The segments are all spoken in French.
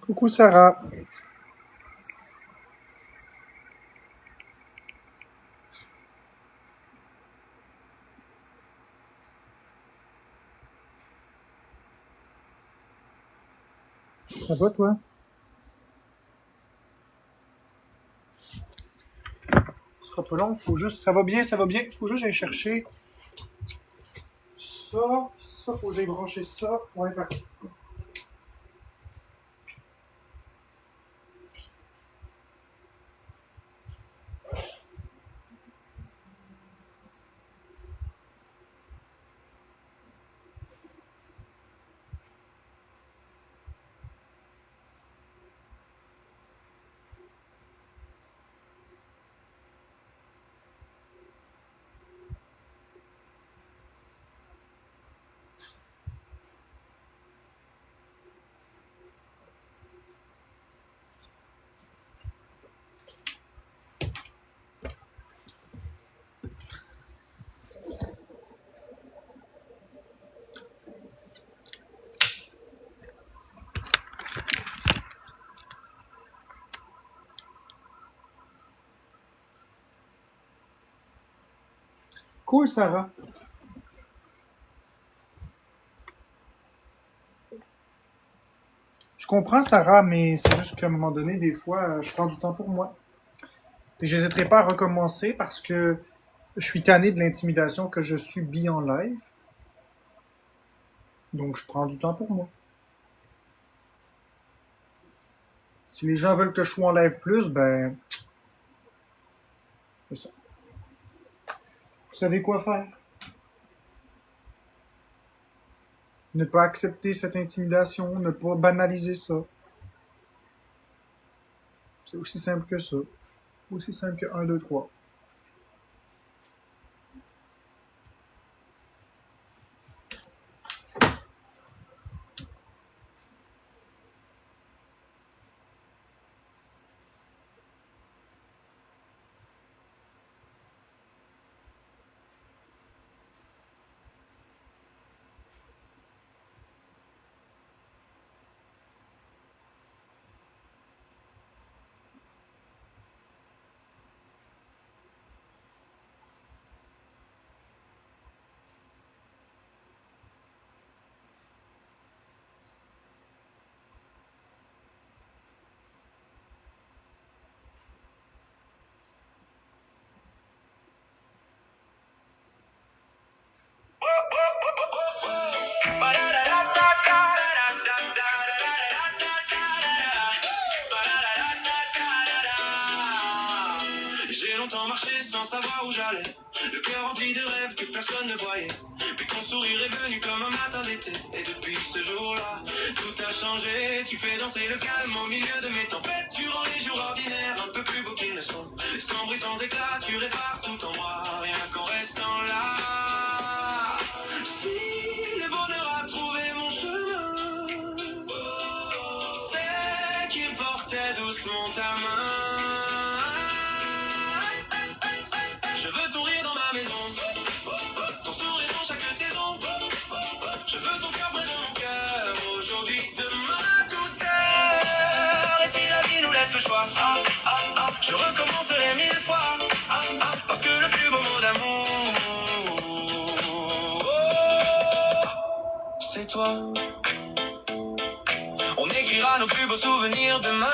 Coucou Sarah. Ça va toi? Ce sera pas long, faut juste. Ça va bien, ça va bien. Faut juste que j'aille chercher ça. Ça, faut que j'aille brancher ça. Ouais, faire. Cool Sarah. Je comprends Sarah, mais c'est juste qu'à un moment donné, des fois, je prends du temps pour moi. Et j'hésiterai pas à recommencer parce que je suis tanné de l'intimidation que je subis en live. Donc je prends du temps pour moi. Si les gens veulent que je sois en live plus, ben c'est ça. Vous savez quoi faire. Ne pas accepter cette intimidation, ne pas banaliser ça. C'est aussi simple que ça. Aussi simple que 1, 2, 3. J'ai longtemps marché sans savoir où j'allais, le cœur rempli de rêves que personne ne voyait. Puis ton sourire est venu comme un matin d'été, et depuis ce jour-là, tout a changé. Tu fais danser le calme au milieu de mes tempêtes. Tu rends les jours ordinaires un peu plus beaux qu'ils ne sont. Sans bruit, sans éclat, tu répares tout en moi, rien qu'en restant là. Si le bonheur a trouvé mon chemin, c'est qu'il portait doucement ta main. Je veux ton rire dans ma maison, ton sourire dans chaque saison. Je veux ton cœur près de mon cœur, aujourd'hui, demain, toute heure. Et si la vie nous laisse le choix, je recommencerai 1000 fois, parce que le plus beau mot d'amour, c'est toi. On écrira nos plus beaux souvenirs demain,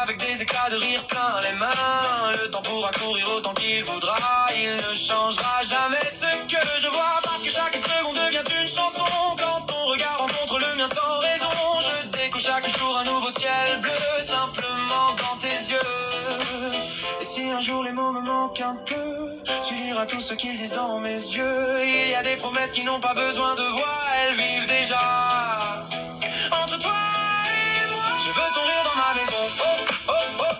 avec des éclats de rire plein les mains. Le temps pourra courir autant qu'il voudra, il ne changera jamais ce que je vois, parce que chaque seconde devient une chanson. Quand ton regard rencontre le mien sans raison, je découvre chaque jour un nouveau ciel bleu, simplement dans tes yeux. Et si un jour les mots me manquent un peu, tu liras tout ce qu'ils disent dans mes yeux. Il y a des promesses qui n'ont pas besoin de voix, elles vivent déjà entre toi et moi. Je veux ton rire dans ma maison,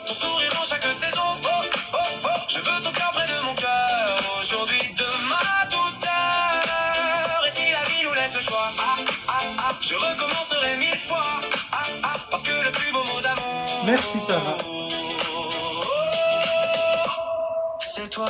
ton sourire dans chaque saison. Je veux ton cœur près de mon cœur, aujourd'hui, demain, toute heure. Et si la vie nous laisse le choix, je recommencerai 1000 fois, parce que le plus beau mot d'amour, Merci Sarah. c'est toi.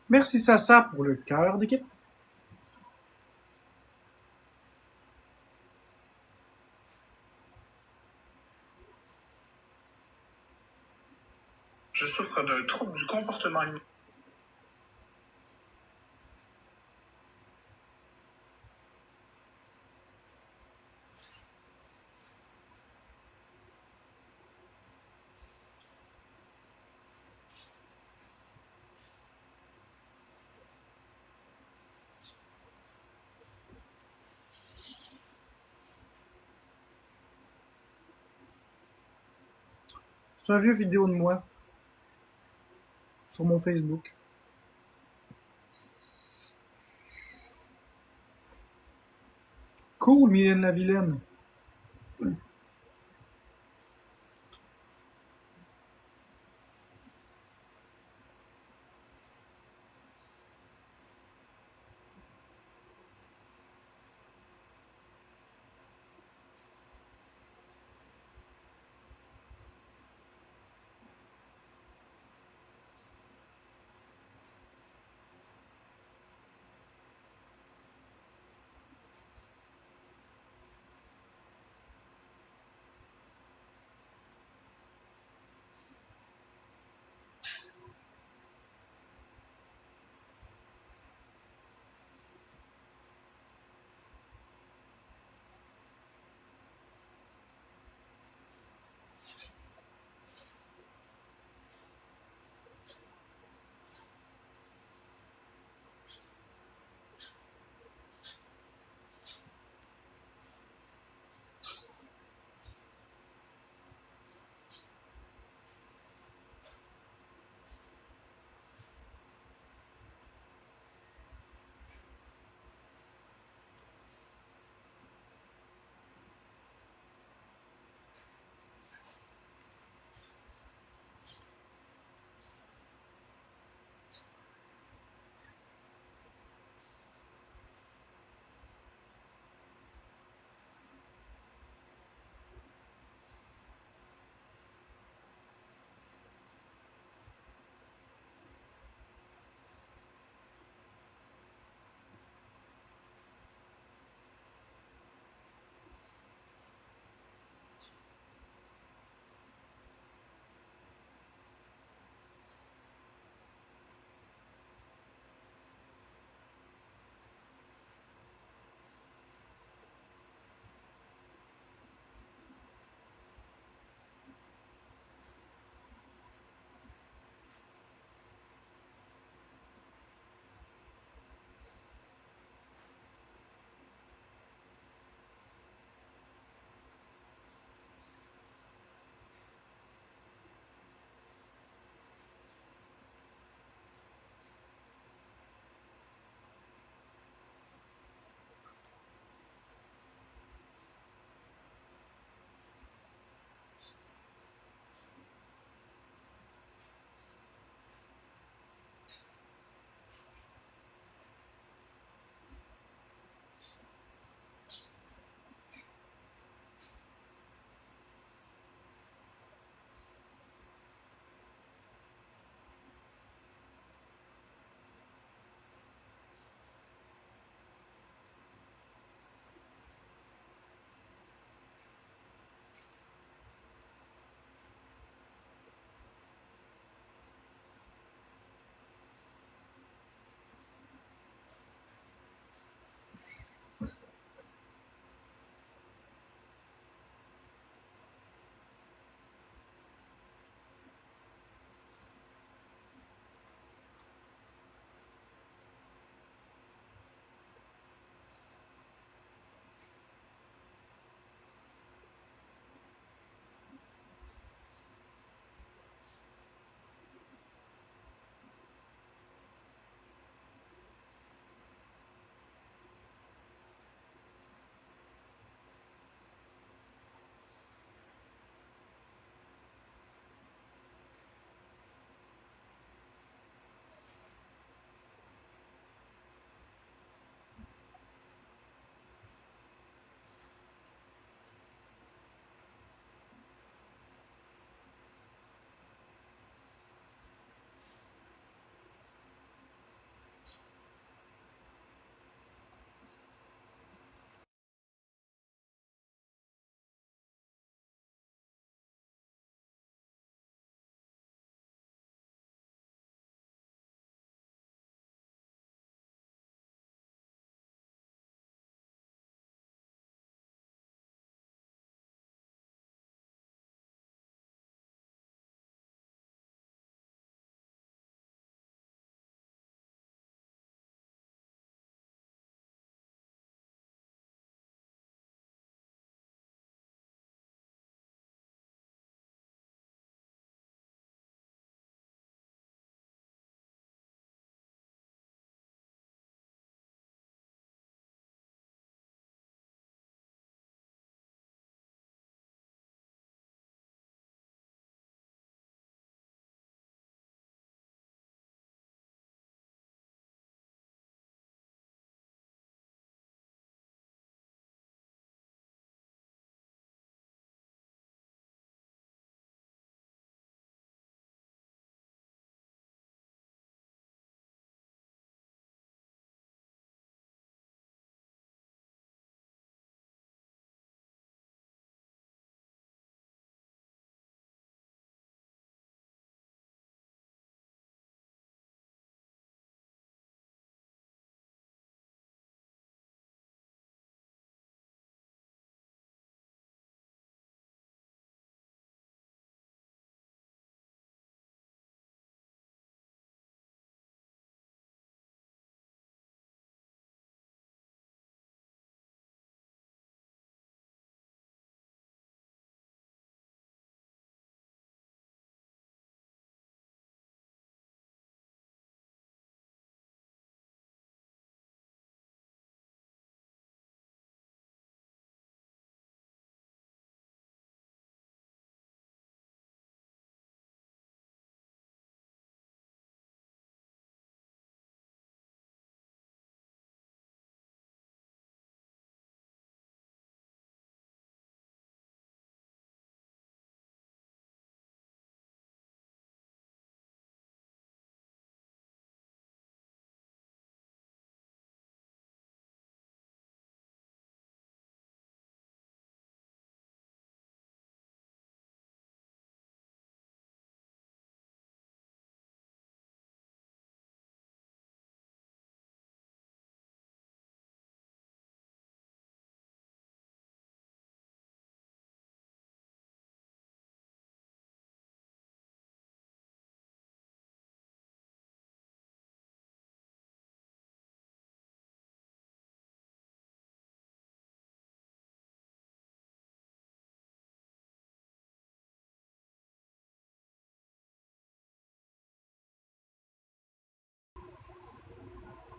Merci Sasa pour le cœur d'équipe. Je souffre d'un trouble du comportement alimentaire. C'est un vieux vidéo de moi sur mon Facebook. Cool, Mylène la vilaine.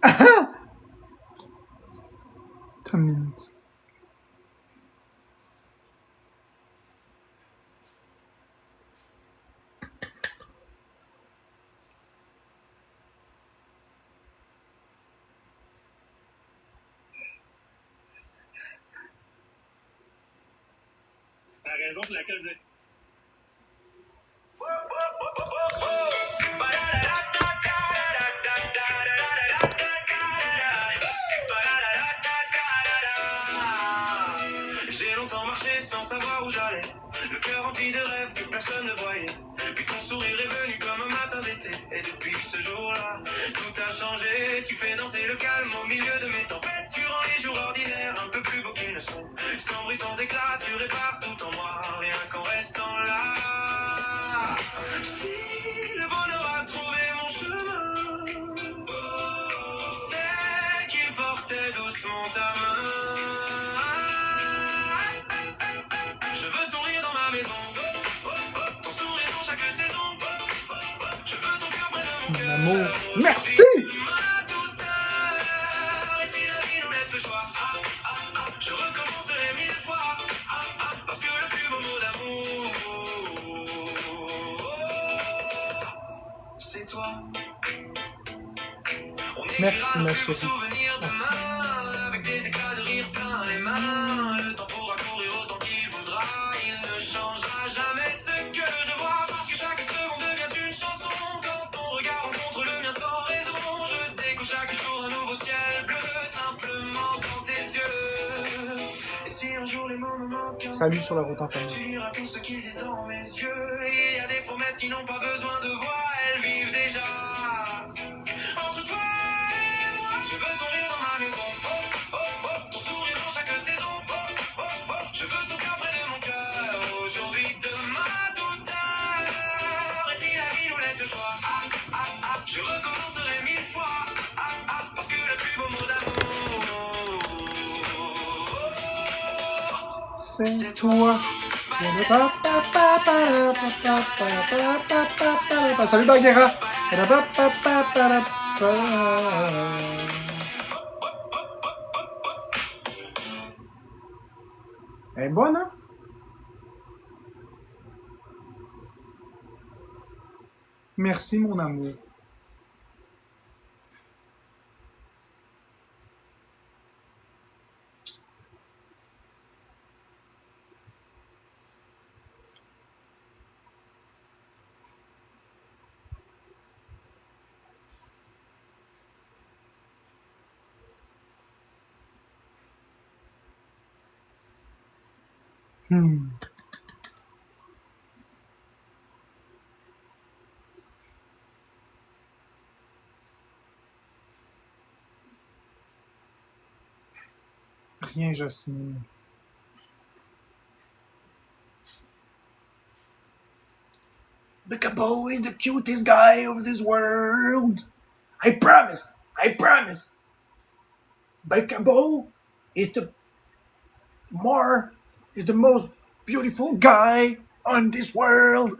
Attends une minute. La raison pour laquelle je... J'ai longtemps marché sans savoir où j'allais, le cœur rempli de rêves que personne ne voyait. Puis ton sourire est venu comme un matin d'été, et depuis ce jour-là, tout a changé. Tu fais danser le calme au milieu de mes tempêtes. Tu rends les jours ordinaires un peu plus beaux qu'ils ne sont. Sans bruit, sans éclat, tu répares tout en moi, rien qu'en restant là. Si le bonheur a trouvé mon chemin, c'est qu'il portait doucement ta main. Je veux ton rire dans ma maison, ton sourire dans chaque saison. Je veux ton cœur près de mon cœur. L'amour. Merci! Ma douteur, et si la vie nous laisse le choix, je recommencerai 1000 fois, parce que le plus beau mot d'amour, c'est toi. On Merci, ma chérie. souvenirs demain, avec des éclats de rire plein les mains. Le temps pourra courir autant qu'il voudra, il ne changera jamais ce que je vois, parce que chaque seconde devient une chanson. Quand ton regard rencontre le mien sans raison, je découvre chaque jour un nouveau ciel bleu, simplement dans tes yeux. Et si un jour les mots me manquent, Salut sur la route en famille. tu liras tout ce qu'ils disent dans mes yeux. Il y a des promesses qui n'ont pas besoin de voix, elles vivent déjà. Entre toi et moi, je veux ton rire dans ma maison, ton sourire dans chaque saison, je veux ton cœur près de mon cœur, aujourd'hui, demain, tout à l'heure. Et si la vie nous laisse le choix, je recommencerai 1000 fois, parce que le plus beau mot d'amour, C'est toi. Salut Bagheera. Elle est bonne, hein? Merci, mon amour. Hmm. Rien, Jasmine. The Cabo is the cutest guy of this world. I promise. I promise. Cabo is the most beautiful guy on this world.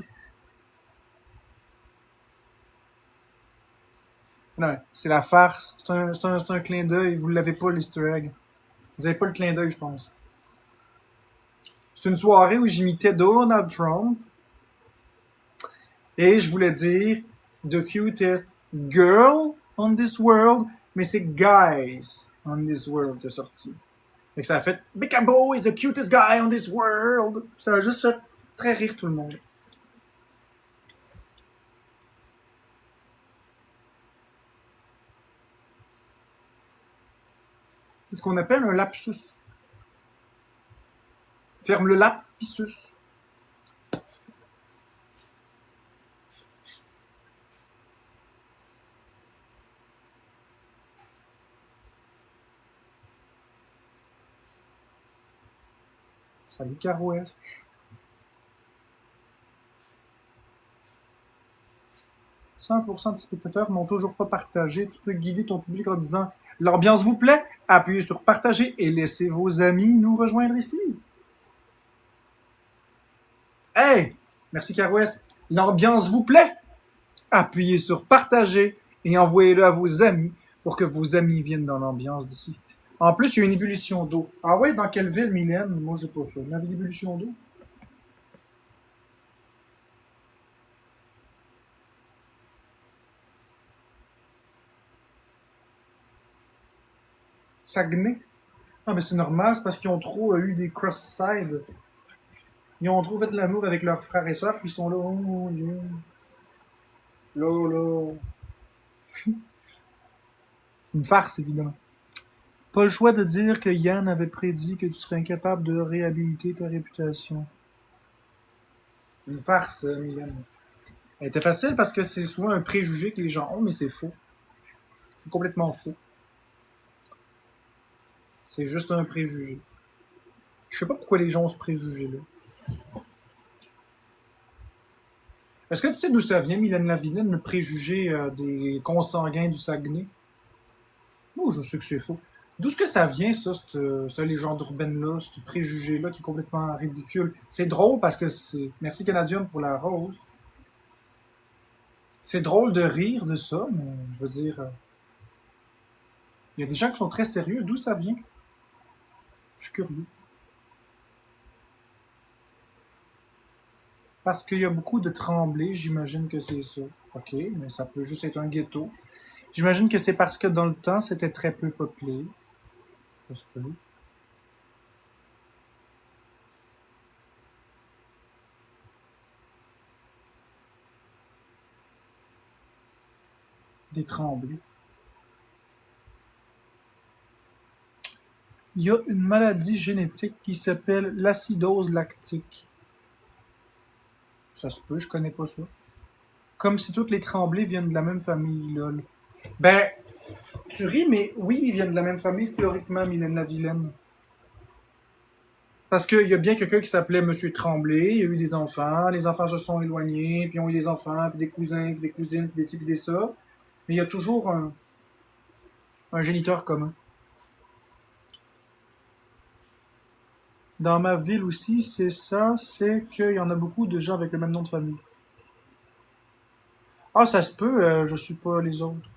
Non, c'est la farce. C'est un clin d'œil. Vous l'avez pas, l'easter egg. Vous avez pas le clin d'œil, je pense. C'est une soirée où j'imitais Donald Trump. Et je voulais dire the cutest girl on this world, mais c'est guys on this world qui est sorti. Fait que ça a fait Cabo is the cutest guy on this world. Ça a juste fait très rire tout le monde. C'est ce qu'on appelle un lapsus. Ferme le lapsus. Salut Carouès. « 100% des spectateurs n'ont toujours pas partagé. Tu peux guider ton public en disant « L'ambiance vous plaît? Appuyez sur partager et laissez vos amis nous rejoindre ici. » Hey! Merci Carouès. L'ambiance vous plaît? Appuyez sur partager et envoyez-le à vos amis pour que vos amis viennent dans l'ambiance d'ici. En plus, il y a une ébullition d'eau. Ah ouais, dans quelle ville, Mylène? Moi, j'ai pas ça. Il y avait une ébullition d'eau? Saguenay? Ah, mais c'est normal, c'est parce qu'ils ont trop eu des cross-sides. Ils ont trop fait de l'amour avec leurs frères et sœurs, puis ils sont là, oh mon Dieu. Là, là. Une farce, évidemment. Pas le choix de dire que Yann avait prédit que tu serais incapable de réhabiliter ta réputation. Une farce, Mylène. Elle était facile parce que c'est souvent un préjugé que les gens ont, mais c'est faux. C'est complètement faux. C'est juste un préjugé. Je sais pas pourquoi les gens ont ce préjugé-là. Est-ce que tu sais d'où ça vient, Mylène Lavillaine, le préjugé des consanguins du Saguenay? Oh, je sais que c'est faux. D'où est-ce que ça vient, ça, cette légende urbaine-là, ce préjugé-là qui est complètement ridicule? C'est drôle parce que c'est... Merci Canadium pour la rose. C'est drôle de rire de ça, mais je veux dire... Il y a des gens qui sont très sérieux. D'où ça vient? Je suis curieux. Parce qu'il y a beaucoup de tremblés, j'imagine que c'est ça. Ok, mais ça peut juste être un ghetto. J'imagine que c'est parce que dans le temps, c'était très peu peuplé. Ça se peut. Des tremblés. Il y a une maladie génétique qui s'appelle l'acidose lactique. Ça se peut, je connais pas ça. Comme si toutes les tremblés viennent de la même famille, lol. Ben, tu ris, mais oui, ils viennent de la même famille, théoriquement, Mylène Lavillaine. Parce qu'il y a bien quelqu'un qui s'appelait Monsieur Tremblay, il y a eu des enfants, les enfants se sont éloignés, puis ils ont eu des enfants, puis des cousins, puis des cousines, puis des ci, puis des ça. Mais il y a toujours un géniteur commun. Dans ma ville aussi, c'est ça, c'est qu'il y en a beaucoup de gens avec le même nom de famille. Ah, ça se peut, je suis pas les autres.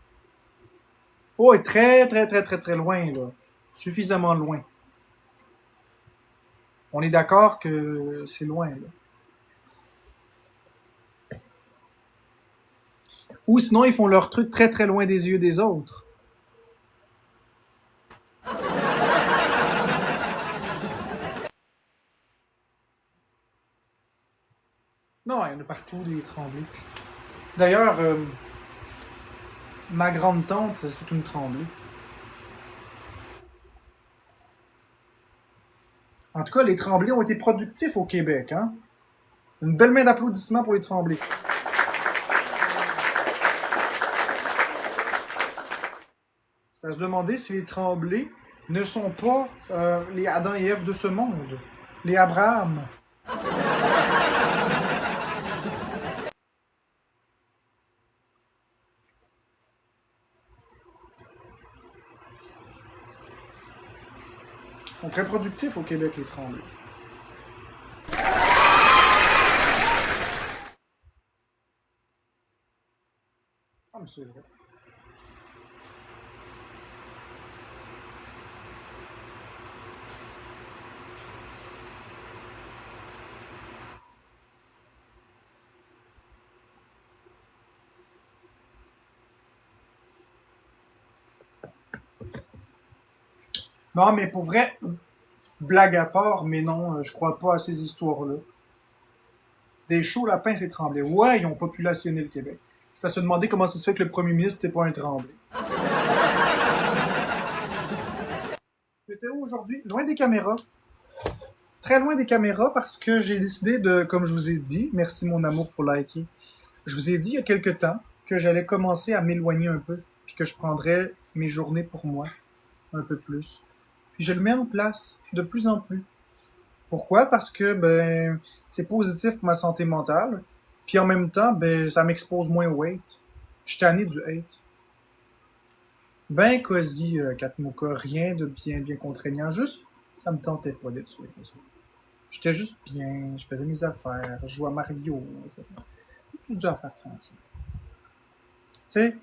Oh, et très, très, très, très, très loin, là. Suffisamment loin. On est d'accord que c'est loin, là. Ou sinon, ils font leur truc très, très loin des yeux des autres. Non, il y en a partout des tremblés. D'ailleurs, ma grande-tante, c'est une tremblée. En tout cas, les tremblés ont été productifs au Québec, hein? Une belle main d'applaudissements pour les tremblés. C'est à se demander si les tremblés ne sont pas les Adam et Ève de ce monde. Les Abraham. Ils sont très productifs au Québec, les tremblés. Ah, mais c'est vrai. Non, mais pour vrai, blague à part, mais non, je crois pas à ces histoires-là. Des chauds lapins, c'est Tremblay. Ouais, ils ont populationné le Québec. C'est à se demander comment ça se fait que le premier ministre, c'est pas un Tremblay. J'étais où aujourd'hui? Loin des caméras. Très loin des caméras parce que j'ai décidé de, comme je vous ai dit, merci mon amour pour liker, je vous ai dit il y a quelques temps que j'allais commencer à m'éloigner un peu, puis que je prendrais mes journées pour moi, un peu plus. Puis je le mets en place de plus en plus. Pourquoi? Parce que ben c'est positif pour ma santé mentale, puis en même temps, ben ça m'expose moins au hate. Je suis tanné du hate. Ben cosy, Katmuka, rien de bien contraignant, juste ça me tentait pas d'être sur les réseaux. J'étais juste bien, je faisais mes affaires, je jouais à Mario, toutes des affaires tranquilles. Tu sais,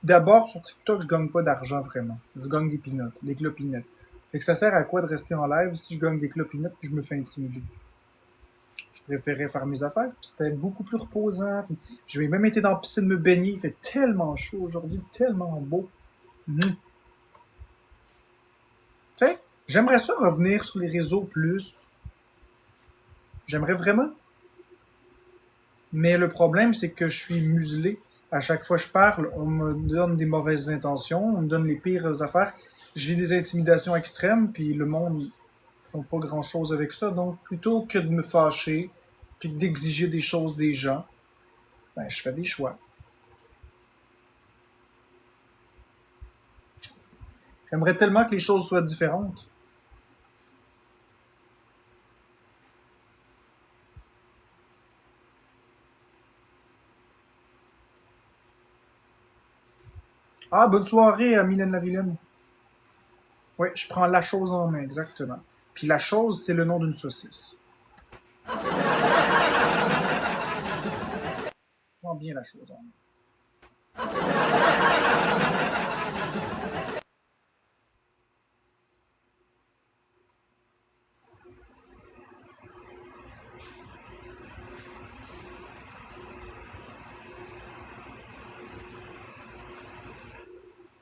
d'abord, sur TikTok, je gagne pas d'argent vraiment. Je gagne des peanuts, des clopinettes. Fait que ça sert à quoi de rester en live si je gagne des clopinettes puis je me fais intimider? Je préférais faire mes affaires, puis c'était beaucoup plus reposant. Puis j'ai même été dans la piscine me baigner, il fait tellement chaud aujourd'hui, tellement beau. Tu sais, j'aimerais ça revenir sur les réseaux plus. J'aimerais vraiment. Mais le problème, c'est que je suis muselé. À chaque fois que je parle, on me donne des mauvaises intentions, on me donne les pires affaires. Je vis des intimidations extrêmes, puis le monde ne font pas grand-chose avec ça. Donc, plutôt que de me fâcher, puis d'exiger des choses des gens, ben, je fais des choix. J'aimerais tellement que les choses soient différentes. Ah, bonne soirée à Mylène Lavillaine. Oui, je prends la chose en main, exactement. Puis la chose, c'est le nom d'une saucisse. Je prends bien la chose en main.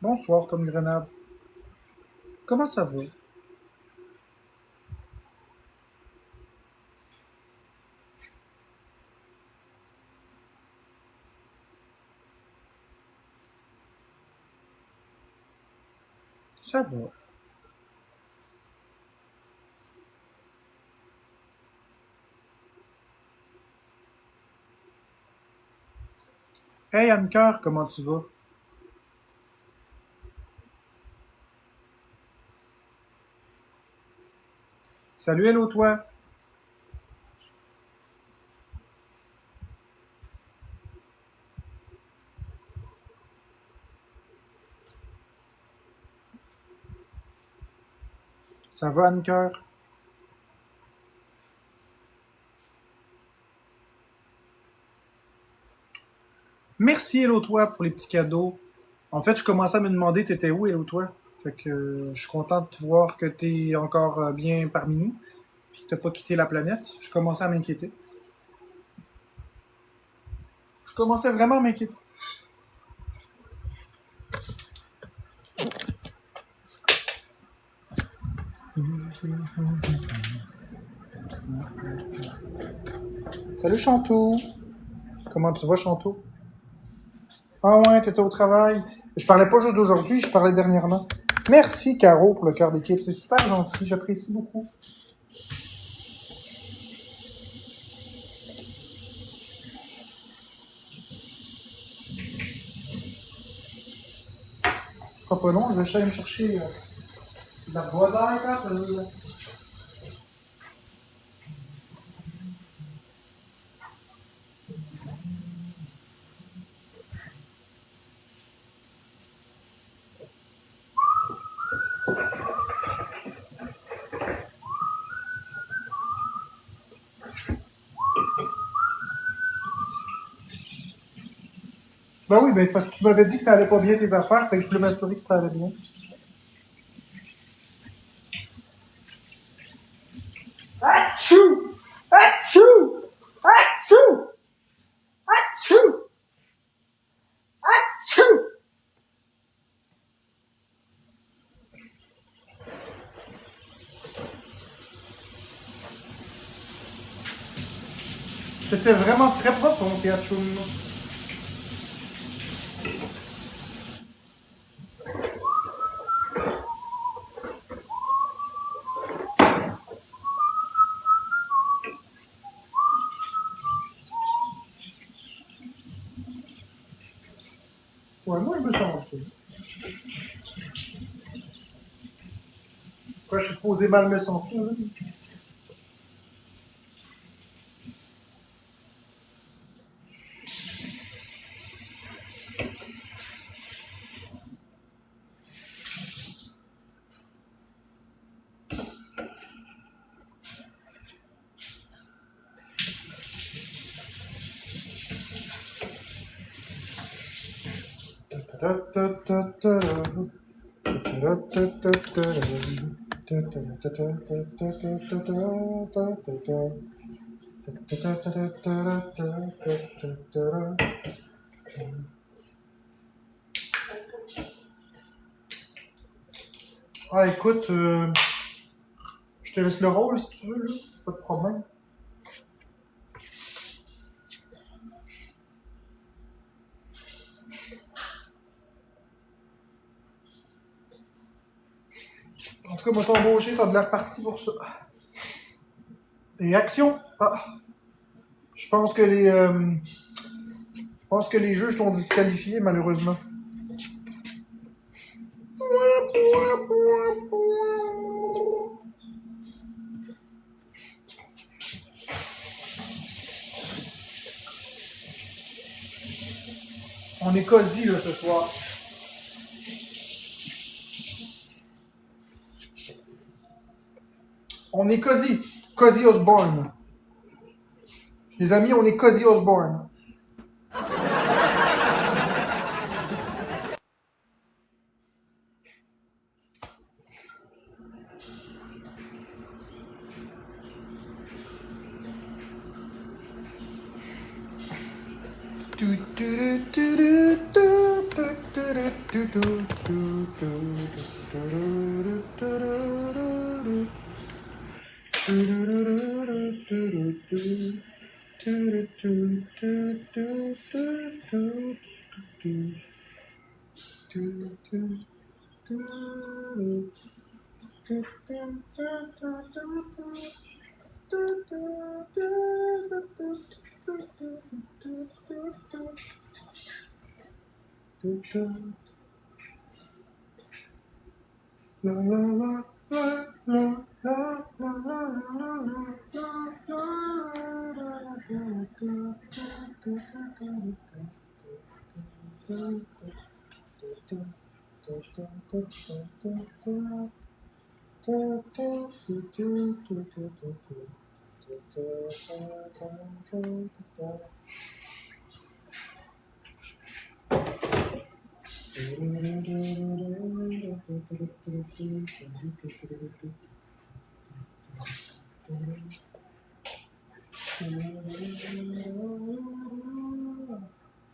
Bonsoir, Tom Grenade. Comment ça va? Ça va. Hey Anne-Cœur, comment tu vas? Salut, hello toi. Ça va Anne-Cœur? Merci hello toi pour les petits cadeaux. En fait, je commençais à me demander t'étais où hello toi? Fait que je suis content de te voir que t'es encore bien parmi nous. Puis que t'as pas quitté la planète. Je commençais à m'inquiéter. Je commençais vraiment à m'inquiéter. Salut Chantou. Comment tu vas Chantou? Ah ouais, t'étais au travail. Je parlais pas juste d'aujourd'hui, je parlais dernièrement. Merci Caro pour le cœur d'équipe, c'est super gentil, j'apprécie beaucoup. Ce sera pas long, je vais aller me chercher de la boîte d'air. Ben oui, ben parce que tu m'avais dit que ça allait pas bien tes affaires, fait que je voulais m'assurer que ça allait bien. Achou! Achou! Achou! Achou! Achou! C'était vraiment très profond, ces Hachoum. Ouais, moi, je me sens un peu. Quoi, je suis supposé mal me sentir, là? Ah, écoute, je te laisse le rôle si tu veux, là. Pas de problème. En tout cas, moi, t'as embauché, t'as de l'air parti pour ça. Et action! Ah, je pense que les juges t'ont disqualifié, malheureusement. On est cosy, là, ce soir. On est cosy. Cosy Osborne. Les amis, on est Cosy Osborne.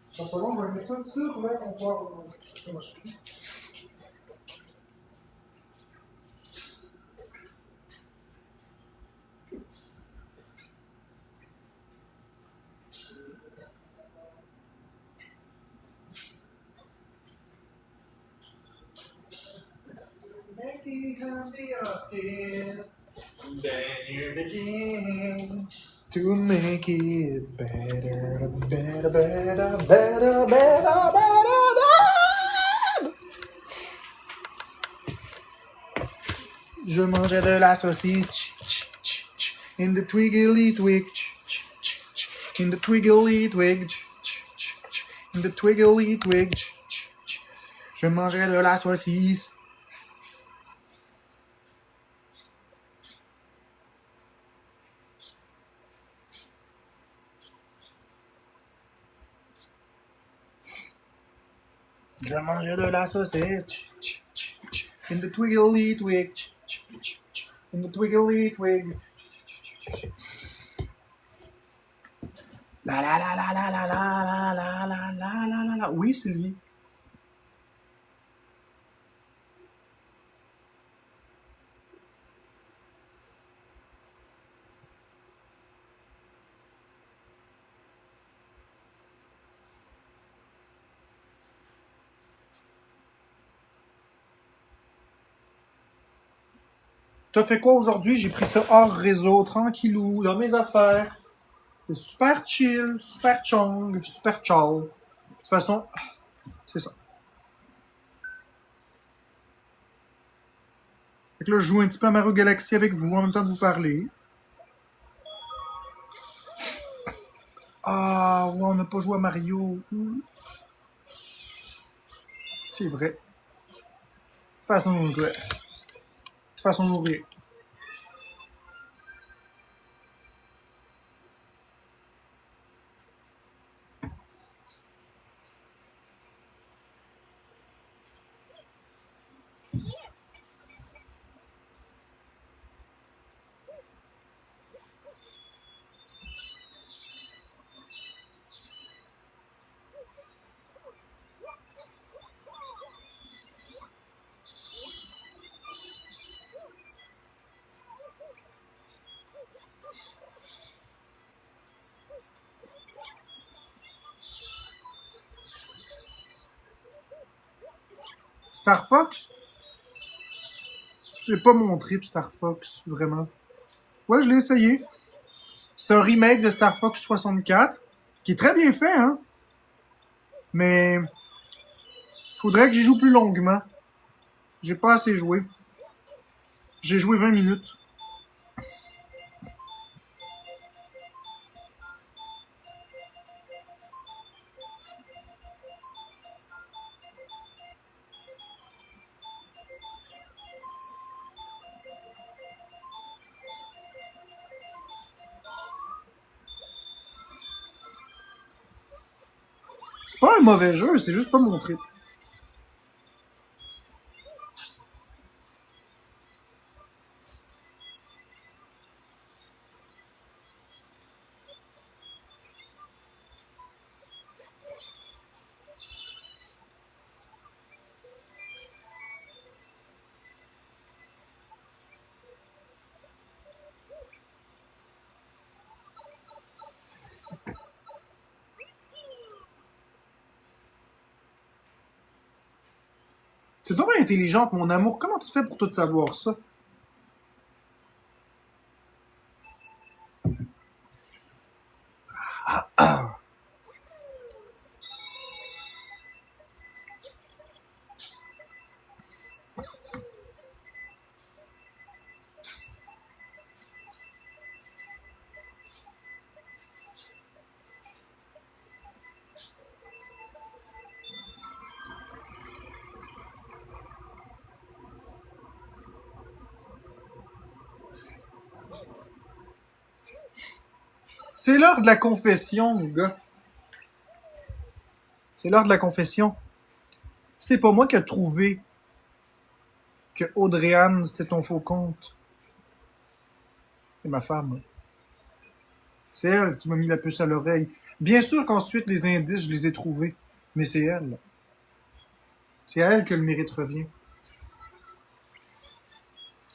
Ça va pas long, on va mettre ça sur le comptoir. Then you begin to make it better, better, better, better, better, better. Je mangeais de la saucisse in the twiggly twig, in the twiggly twig, in the twiggly twig. Je mangeais de la saucisse. Je mangeais de la saucisse in the twiggly twig, in the twiggly twig. La la la la la la la la la la la la la la. Oui, Sylvie. T'as fait quoi aujourd'hui? J'ai pris ça hors réseau, tranquillou, dans mes affaires. C'était super chill, super chong, super chal. De toute façon, c'est ça. Fait que là, je joue un petit peu à Mario Galaxy avec vous en même temps de vous parler. Ah, ouais, on n'a pas joué à Mario. C'est vrai. De toute façon, ouais. De toute façon, nourrir. Star Fox? C'est pas mon trip, Star Fox, vraiment. Ouais, je l'ai essayé. C'est un remake de Star Fox 64, qui est très bien fait, hein? Mais faudrait que j'y joue plus longuement. J'ai pas assez joué. J'ai joué 20 minutes. C'est pas un mauvais jeu, c'est juste pas mon trip. C'est dommage intelligente, mon amour. Comment tu fais pour tout savoir ça? C'est l'heure de la confession, mon gars. C'est l'heure de la confession. C'est pas moi qui ai trouvé que Audrey-Anne, c'était ton faux compte. C'est ma femme. C'est elle qui m'a mis la puce à l'oreille. Bien sûr qu'ensuite, les indices, je les ai trouvés. Mais c'est elle. C'est à elle que le mérite revient.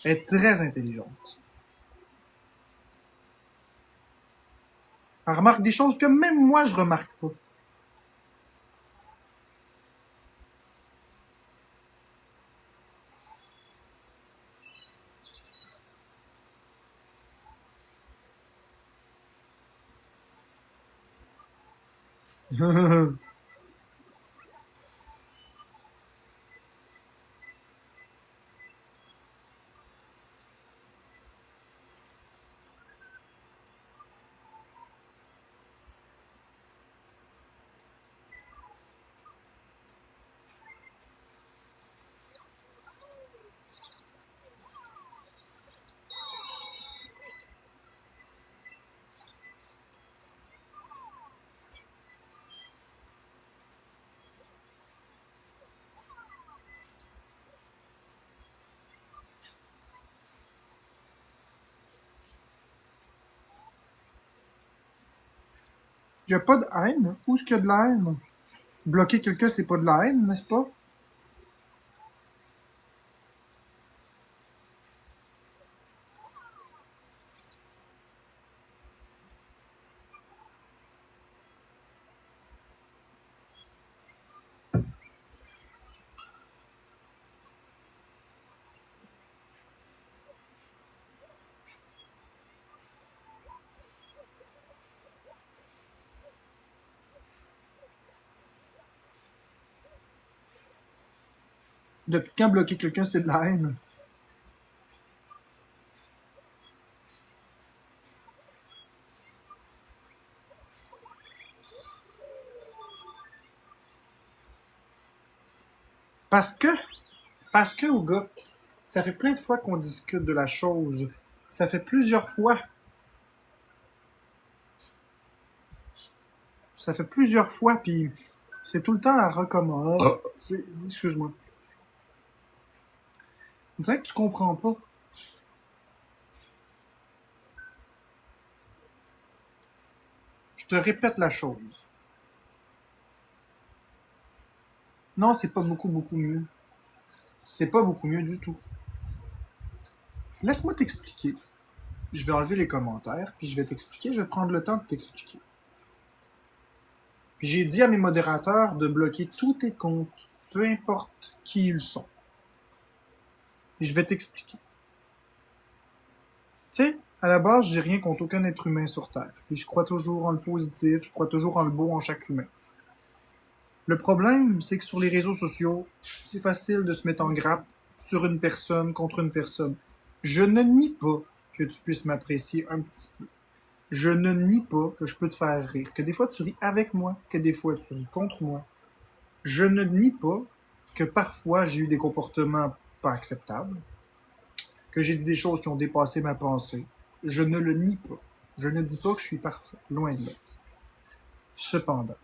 Elle est très intelligente. Elle remarque des choses que même moi, je remarque pas. Il n'y a pas de haine. Où est-ce qu'il y a de la haine? Bloquer quelqu'un, c'est pas de la haine, n'est-ce pas? Depuis quand bloquer quelqu'un, c'est de la haine? Parce que, au gars, ça fait plein de fois qu'on discute de la chose. Ça fait plusieurs fois. Ça fait plusieurs fois, puis c'est tout le temps la recommande. Excuse-moi. On dirait que tu comprends pas. Je te répète la chose. Non, c'est pas beaucoup mieux. C'est pas beaucoup mieux du tout. Laisse-moi t'expliquer. Je vais enlever les commentaires, puis je vais t'expliquer. Je vais prendre le temps de t'expliquer. Puis j'ai dit à mes modérateurs de bloquer tous tes comptes peu importe qui ils sont. Et je vais t'expliquer. Tu sais, à la base, j'ai rien contre aucun être humain sur Terre. Puis je crois toujours en le positif, je crois toujours en le beau en chaque humain. Le problème, c'est que sur les réseaux sociaux, c'est facile de se mettre en grappe sur une personne contre une personne. Je ne nie pas que tu puisses m'apprécier un petit peu. Je ne nie pas que je peux te faire rire, que des fois tu ris avec moi, que des fois tu ris contre moi. Je ne nie pas que parfois j'ai eu des comportements pas acceptables, que j'ai dit des choses qui ont dépassé ma pensée. Je ne le nie pas. Je ne dis pas que je suis parfait, loin de là. Cependant,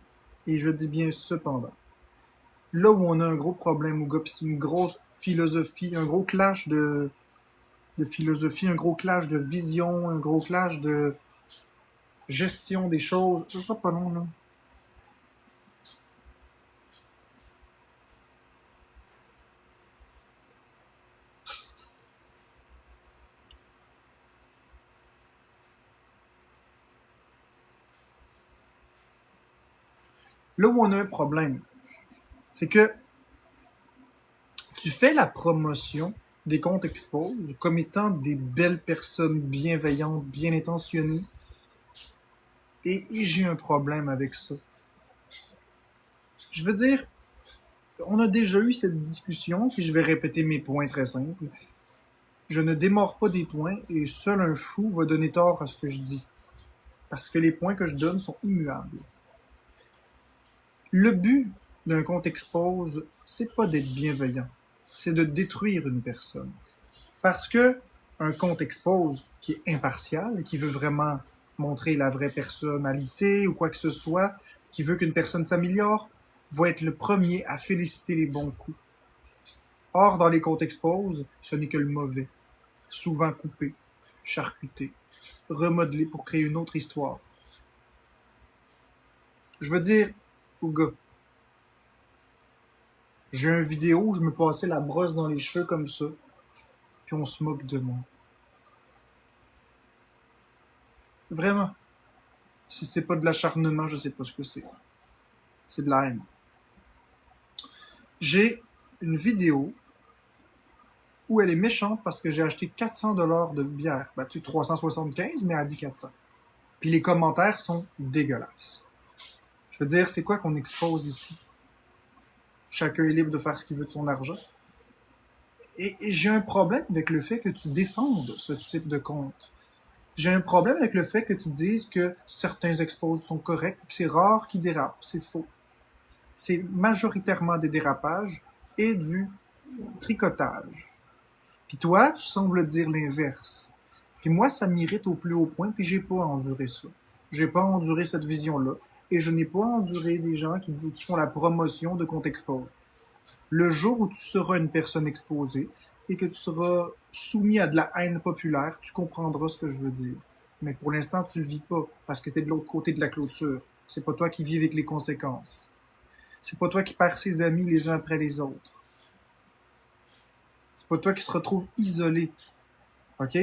et je dis bien cependant, là où on a un gros problème, gars, puis c'est une grosse philosophie, un gros clash de philosophie, un gros clash de vision, un gros clash de gestion des choses. Ce sera pas long, là. Là où on a un problème, c'est que tu fais la promotion des comptes expose comme étant des belles personnes bienveillantes, bien intentionnées. Et j'ai un problème avec ça. Je veux dire, on a déjà eu cette discussion, puis je vais répéter mes points très simples. Je ne démords pas des points, et seul un fou va donner tort à ce que je dis. Parce que les points que je donne sont immuables. Le but d'un compte expose, c'est pas d'être bienveillant. C'est de détruire une personne. Parce que un compte expose qui est impartial, qui veut vraiment montrer la vraie personnalité ou quoi que ce soit, qui veut qu'une personne s'améliore, va être le premier à féliciter les bons coups. Or, dans les comptes expose, ce n'est que le mauvais. Souvent coupé, charcuté, remodelé pour créer une autre histoire. Je veux dire, aux gars, j'ai une vidéo où je me passais la brosse dans les cheveux comme ça, puis on se moque de moi. Vraiment. Si c'est pas de l'acharnement, je sais pas ce que c'est. C'est de la haine. J'ai une vidéo où elle est méchante parce que j'ai acheté 400$ de bière. Ben, tu sais, 375, mais elle dit 400. Puis les commentaires sont dégueulasses. Je veux dire, c'est quoi qu'on expose ici? Chacun est libre de faire ce qu'il veut de son argent. Et j'ai un problème avec le fait que tu défendes ce type de compte. J'ai un problème avec le fait que tu dises que certains expos sont corrects et que c'est rare qu'ils dérapent. C'est faux. C'est majoritairement des dérapages et du tricotage. Puis toi, tu sembles dire l'inverse. Puis moi, ça m'irrite au plus haut point, puis j'ai pas enduré ça. J'ai pas enduré cette vision-là, et je n'ai pas enduré des gens qui font la promotion de compte expose. Le jour où tu seras une personne exposée et que tu seras soumis à de la haine populaire, tu comprendras ce que je veux dire. Mais pour l'instant, tu le vis pas, parce que tu es de l'autre côté de la clôture. C'est pas toi qui vis avec les conséquences. C'est pas toi qui perds ses amis les uns après les autres. C'est pas toi qui se retrouve isolé. OK?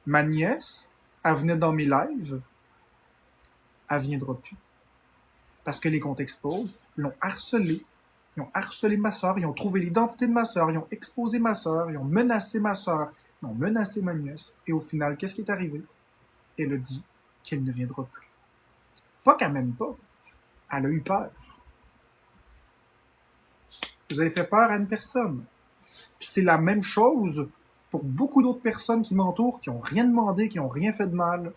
Ma nièce, elle venait dans mes lives, elle viendra plus. Parce que les comptes expose l'ont harcelé. Ils ont harcelé ma soeur, ils ont trouvé l'identité de ma soeur, ils ont exposé ma soeur, ils ont menacé ma soeur, ils ont menacé ma nièce. Et au final, qu'est-ce qui est arrivé? Elle a dit qu'elle ne viendra plus. Pas qu'elle m'aime pas. Elle a eu peur. Vous avez fait peur à une personne. Puis c'est la même chose pour beaucoup d'autres personnes qui m'entourent, qui n'ont rien demandé, qui n'ont rien fait de mal,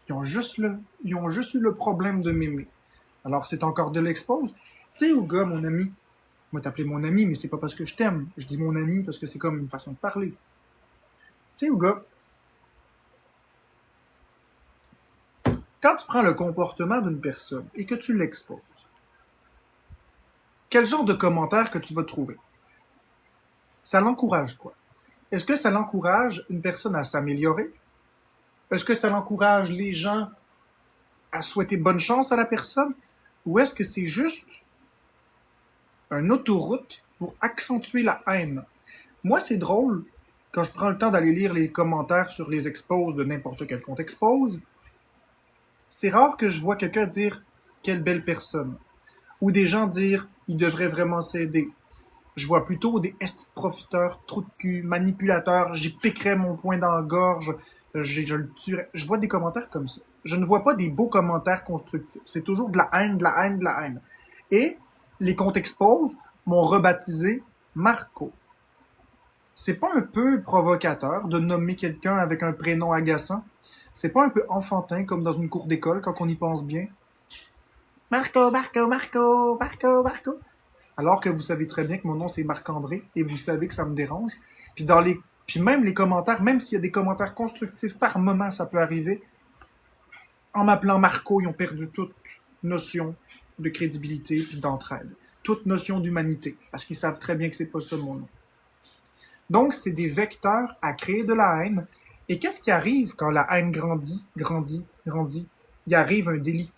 qui ont juste eu le problème de m'aimer. Alors c'est encore de l'expose. Tu sais, au gars, mon ami, moi t'appeler mon ami, mais c'est pas parce que je t'aime. Je dis mon ami parce que c'est comme une façon de parler. Tu sais, au gars, quand tu prends le comportement d'une personne et que tu l'exposes, quel genre de commentaire que tu vas trouver? Ça l'encourage quoi? Est-ce que ça l'encourage une personne à s'améliorer? Est-ce que ça l'encourage les gens à souhaiter bonne chance à la personne? Ou est-ce que c'est juste une autoroute pour accentuer la haine? Moi, c'est drôle, quand je prends le temps d'aller lire les commentaires sur les exposes de n'importe quel compte expose, c'est rare que je vois quelqu'un dire « quelle belle personne » ou des gens dire Ils devraient vraiment s'aider. Je vois plutôt des estis de profiteurs, trous de cul, manipulateurs, j'y piquerais mon poing dans la gorge, je le tuerais. Je vois des commentaires comme ça. Je ne vois pas des beaux commentaires constructifs. C'est toujours de la haine, de la haine, de la haine. Et les comptes expose m'ont rebaptisé Marco. C'est pas un peu provocateur de nommer quelqu'un avec un prénom agaçant? C'est pas un peu enfantin comme dans une cour d'école quand on y pense bien? Marco, Marco, Marco, Marco, Marco. Alors que vous savez très bien que mon nom c'est Marc-André et vous savez que ça me dérange. Puis même les commentaires, même s'il y a des commentaires constructifs par moment, ça peut arriver. En m'appelant Marco, ils ont perdu toute notion de crédibilité puis d'entraide, toute notion d'humanité, parce qu'ils savent très bien que c'est pas ça mon nom. Donc c'est des vecteurs à créer de la haine. Et qu'est-ce qui arrive quand la haine grandit, grandit, grandit? Il arrive un délit,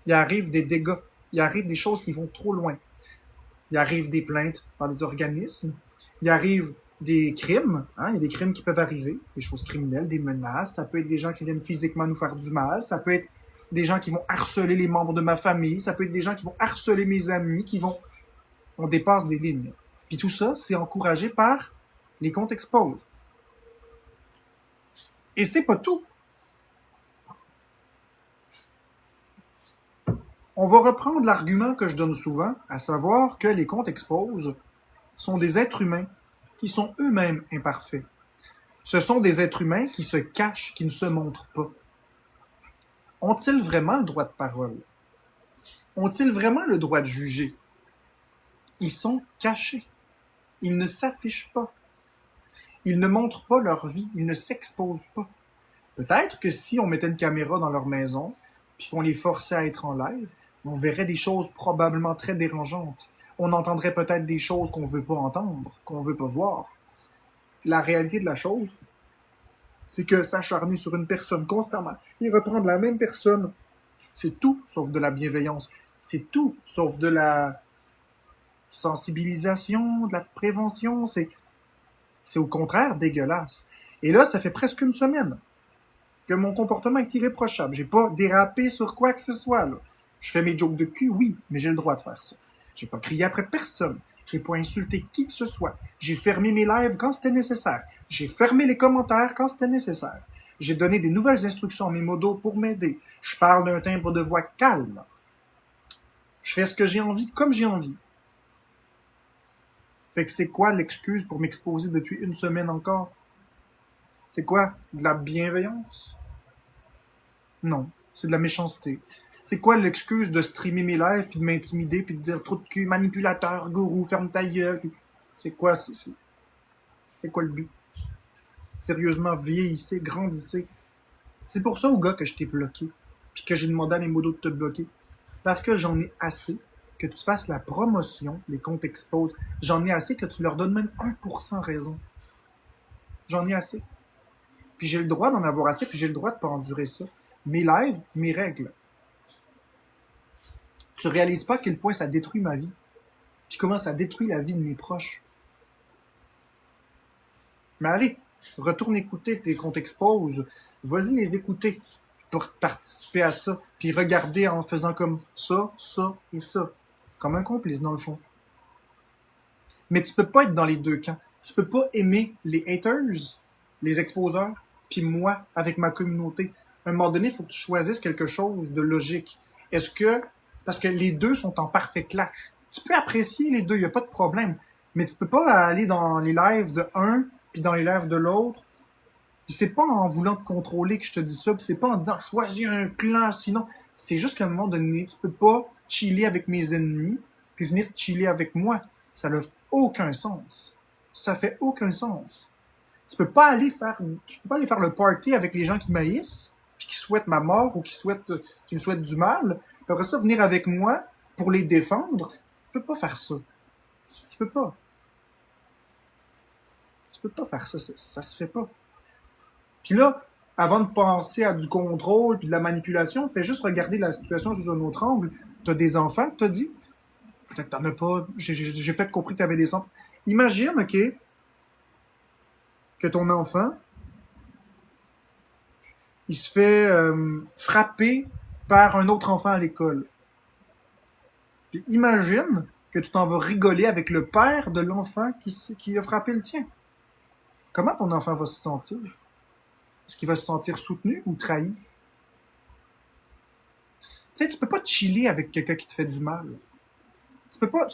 il arrive des dégâts, il arrive des choses qui vont trop loin. Il arrive des plaintes par des organismes, il arrive des crimes, hein, il y a des crimes qui peuvent arriver, des choses criminelles, des menaces, ça peut être des gens qui viennent physiquement nous faire du mal, ça peut être des gens qui vont harceler les membres de ma famille, ça peut être des gens qui vont harceler mes amis, on dépasse des lignes. Puis tout ça, c'est encouragé par les comptes expose. Et c'est pas tout. On va reprendre l'argument que je donne souvent, à savoir que les comptes expose sont des êtres humains qui sont eux-mêmes imparfaits. Ce sont des êtres humains qui se cachent, qui ne se montrent pas. Ont-ils vraiment le droit de parole? Ont-ils vraiment le droit de juger? Ils sont cachés. Ils ne s'affichent pas. Ils ne montrent pas leur vie. Ils ne s'exposent pas. Peut-être que si on mettait une caméra dans leur maison, puis qu'on les forçait à être en live, on verrait des choses probablement très dérangeantes. On entendrait peut-être des choses qu'on veut pas entendre, qu'on veut pas voir. La réalité de la chose, c'est que s'acharner sur une personne constamment et reprendre la même personne, c'est tout sauf de la bienveillance. C'est tout sauf de la sensibilisation, de la prévention. C'est au contraire dégueulasse. Et là, ça fait presque une semaine que mon comportement est irréprochable. J'ai pas dérapé sur quoi que ce soit, là. Je fais mes jokes de cul, oui, mais j'ai le droit de faire ça. J'ai pas crié après personne. J'ai pas insulté qui que ce soit. J'ai fermé mes lives quand c'était nécessaire. J'ai fermé les commentaires quand c'était nécessaire. J'ai donné des nouvelles instructions à mes modos pour m'aider. Je parle d'un timbre de voix calme. Je fais ce que j'ai envie comme j'ai envie. Fait que c'est quoi l'excuse pour m'exposer depuis une semaine encore? C'est quoi? De la bienveillance? Non, c'est de la méchanceté. C'est quoi l'excuse de streamer mes lives puis de m'intimider puis de dire trop de cul, manipulateur, gourou, ferme ta gueule? Puis c'est quoi? C'est quoi le but? Sérieusement, vieillissez, grandissez. C'est pour ça, au gars, que je t'ai bloqué puis que j'ai demandé à mes modos de te bloquer. Parce que j'en ai assez que tu fasses la promotion, les comptes exposent. J'en ai assez que tu leur donnes même 1% raison. J'en ai assez. Puis j'ai le droit d'en avoir assez, puis j'ai le droit de pas endurer ça. Mes lives, mes règles. Tu réalises pas à quel point ça détruit ma vie. Puis comment ça détruit la vie de mes proches. Mais allez, retourne écouter tes comptes expose. Vas-y les écouter pour participer à ça. Puis regarder en faisant comme ça, ça et ça. Comme un complice dans le fond. Mais tu peux pas être dans les deux camps. Tu peux pas aimer les haters, les exposeurs, puis moi, avec ma communauté. À un moment donné, il faut que tu choisisses quelque chose de logique. Parce que les deux sont en parfait clash. Tu peux apprécier les deux, il n'y a pas de problème. Mais tu peux pas aller dans les lives de un, puis dans les lives de l'autre. Puis c'est pas en voulant te contrôler que je te dis ça, puis c'est pas en disant choisis un clan, sinon. C'est juste qu'à un moment donné, tu peux pas chiller avec mes ennemis, puis venir chiller avec moi. Ça n'a aucun sens. Ça fait aucun sens. Tu peux pas aller faire le party avec les gens qui m'haïssent, puis qui souhaitent ma mort ou qui me souhaitent du mal. Puis après ça, venir avec moi pour les défendre. Tu peux pas faire ça. Tu peux pas. Tu peux pas faire ça. Ça se fait pas. Puis là, avant de penser à du contrôle puis de la manipulation, fais juste regarder la situation sous un autre angle. T'as des enfants que t'as dit. Peut-être que t'en as pas. J'ai peut-être compris que t'avais des enfants. Imagine, OK, que ton enfant, il se fait frapper par un autre enfant à l'école. Puis imagine que tu t'en vas rigoler avec le père de l'enfant qui a frappé le tien. Comment ton enfant va se sentir? Est-ce qu'il va se sentir soutenu ou trahi? Tu sais, tu peux pas chiller avec quelqu'un qui te fait du mal. Tu peux pas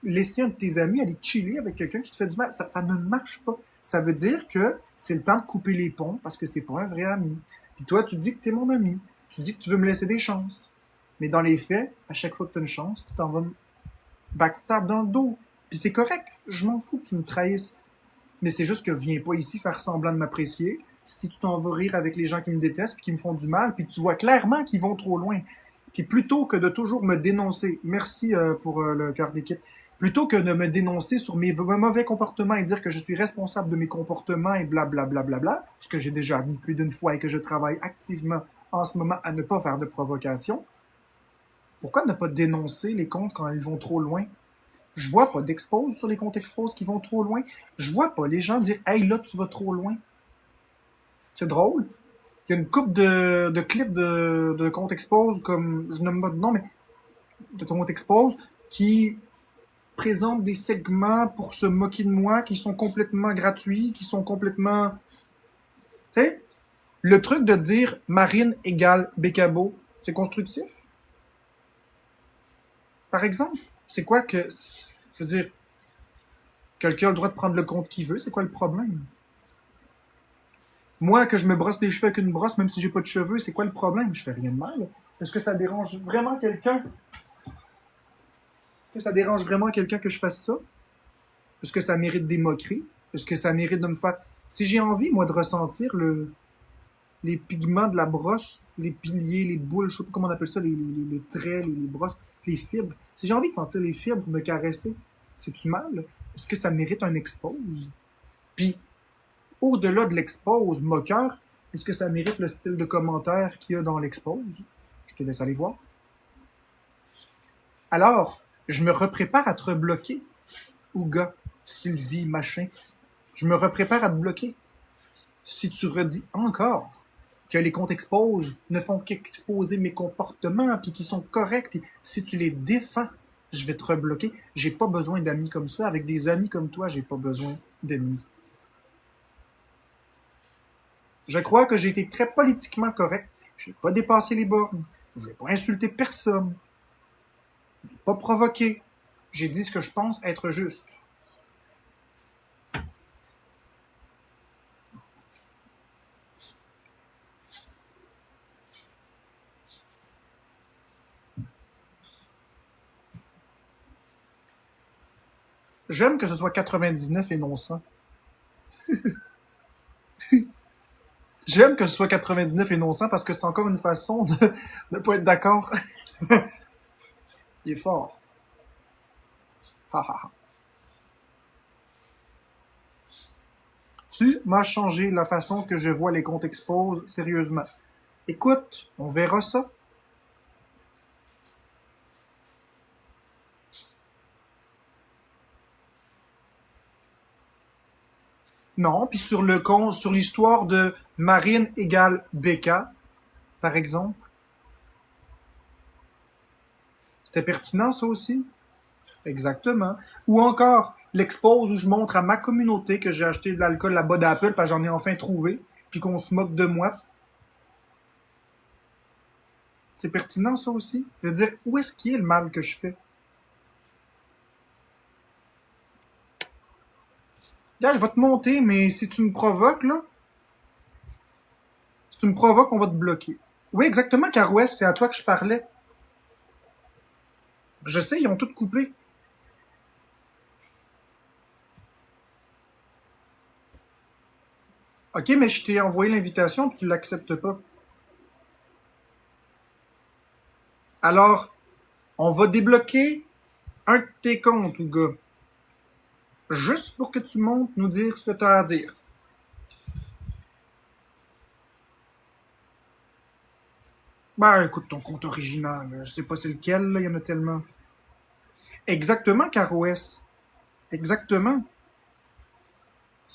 laisser un de tes amis aller chiller avec quelqu'un qui te fait du mal. Ça ne marche pas. Ça veut dire que c'est le temps de couper les ponts parce que c'est pas un vrai ami. Puis toi, tu dis que t'es mon ami. Tu dis que tu veux me laisser des chances. Mais dans les faits, à chaque fois que tu as une chance, tu t'en vas me backstab dans le dos. Puis c'est correct. Je m'en fous que tu me trahisses. Mais c'est juste que viens pas ici faire semblant de m'apprécier si tu t'en vas rire avec les gens qui me détestent puis qui me font du mal puis tu vois clairement qu'ils vont trop loin. Puis plutôt que de toujours me dénoncer, merci pour le cœur d'équipe, plutôt que de me dénoncer sur mes mauvais comportements et dire que je suis responsable de mes comportements et blablabla, bla, bla, bla, ce que j'ai déjà admis plus d'une fois et que je travaille activement en ce moment à ne pas faire de provocation, pourquoi ne pas dénoncer les comptes quand ils vont trop loin? Je vois pas d'expose sur les comptes expose qui vont trop loin. Je vois pas les gens dire « Hey, là, tu vas trop loin ». C'est drôle. Il y a une couple de clips de comptes expose, comme, je nomme pas de nom, mais de comptes expose, qui présentent des segments pour se moquer de moi, qui sont complètement gratuits, qui sont complètement... Tu sais, le truc de dire « Marine égale Bécabo », c'est constructif? Par exemple, c'est quoi que... Je veux dire, quelqu'un a le droit de prendre le compte qu'il veut, c'est quoi le problème? Moi, que je me brosse les cheveux avec une brosse, même si j'ai pas de cheveux, c'est quoi le problème? Je fais rien de mal. Est-ce que ça dérange vraiment quelqu'un? Est-ce que ça dérange vraiment quelqu'un que je fasse ça? Est-ce que ça mérite des moqueries? Est-ce que ça mérite de me faire... Si j'ai envie, moi, de ressentir les pigments de la brosse, les piliers, les boules, je sais pas comment on appelle ça, les traits, les brosses, les fibres. Si j'ai envie de sentir les fibres me caresser, c'est-tu mal? Est-ce que ça mérite un expose? Puis, au-delà de l'expose moqueur, est-ce que ça mérite le style de commentaire qu'il y a dans l'expose? Je te laisse aller voir. Alors, je me reprépare à te rebloquer. Ouga, Sylvie, machin. Je me reprépare à te bloquer. Si tu redis encore que les comptes expose ne font qu'exposer mes comportements, puis qu'ils sont corrects, puis si tu les défends, je vais te rebloquer. J'ai pas besoin d'amis comme ça. Avec des amis comme toi, j'ai pas besoin d'ennemis. Je crois que j'ai été très politiquement correct. Je n'ai pas dépassé les bornes. Je n'ai pas insulté personne. Je n'ai pas provoqué. J'ai dit ce que je pense être juste. J'aime que ce soit 99 et non 100. J'aime que ce soit 99 et non 100 parce que c'est encore une façon de ne pas être d'accord. Il est fort. Ha ha ha. Tu m'as changé la façon que je vois les comptes expose, sérieusement. Écoute, on verra ça. Non, puis sur le compte, sur l'histoire de Marine égale Becca, par exemple. C'était pertinent, ça aussi? Exactement. Ou encore, l'expose où je montre à ma communauté que j'ai acheté de l'alcool là-bas d'Apple, parce que j'en ai enfin trouvé, puis qu'on se moque de moi. C'est pertinent, ça aussi? Je veux dire, où est-ce qu'il y a le mal que je fais? Là, je vais te monter, mais si tu me provoques, là, si tu me provoques, on va te bloquer. Oui, exactement, Carouès, c'est à toi que je parlais. Je sais, ils ont tout coupé. Ok, mais je t'ai envoyé l'invitation puis tu l'acceptes pas. Alors, on va débloquer un de tes comptes, ou gars. Juste pour que tu montes nous dire ce que tu as à dire. Bah, écoute, ton compte original, je sais pas c'est lequel, là, il y en a tellement. Exactement, CarOS. Exactement.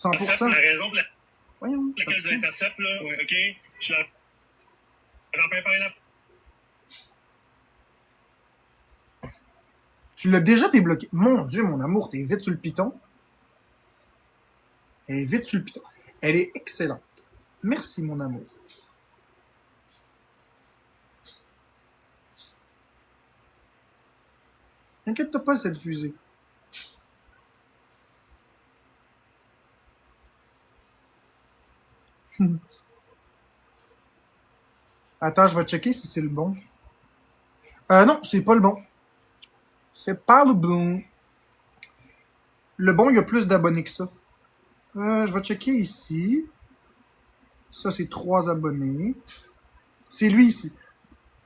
Accepte 100%. la raison pour Voyons. laquelle je l'intercepte, là, Ouais. OK? J'en peux parler là. Tu l'as déjà débloqué. Mon Dieu, mon amour, t'es vite sur le piton. Elle est vite sur le piton. Elle est excellente. Merci, mon amour. Inquiète-toi pas, cette fusée. Attends, je vais checker si c'est le bon. Non, c'est pas le bon. C'est pas le bon. Le bon, il y a plus d'abonnés que ça. Je vais checker ici. Ça, c'est 3 abonnés. C'est lui ici.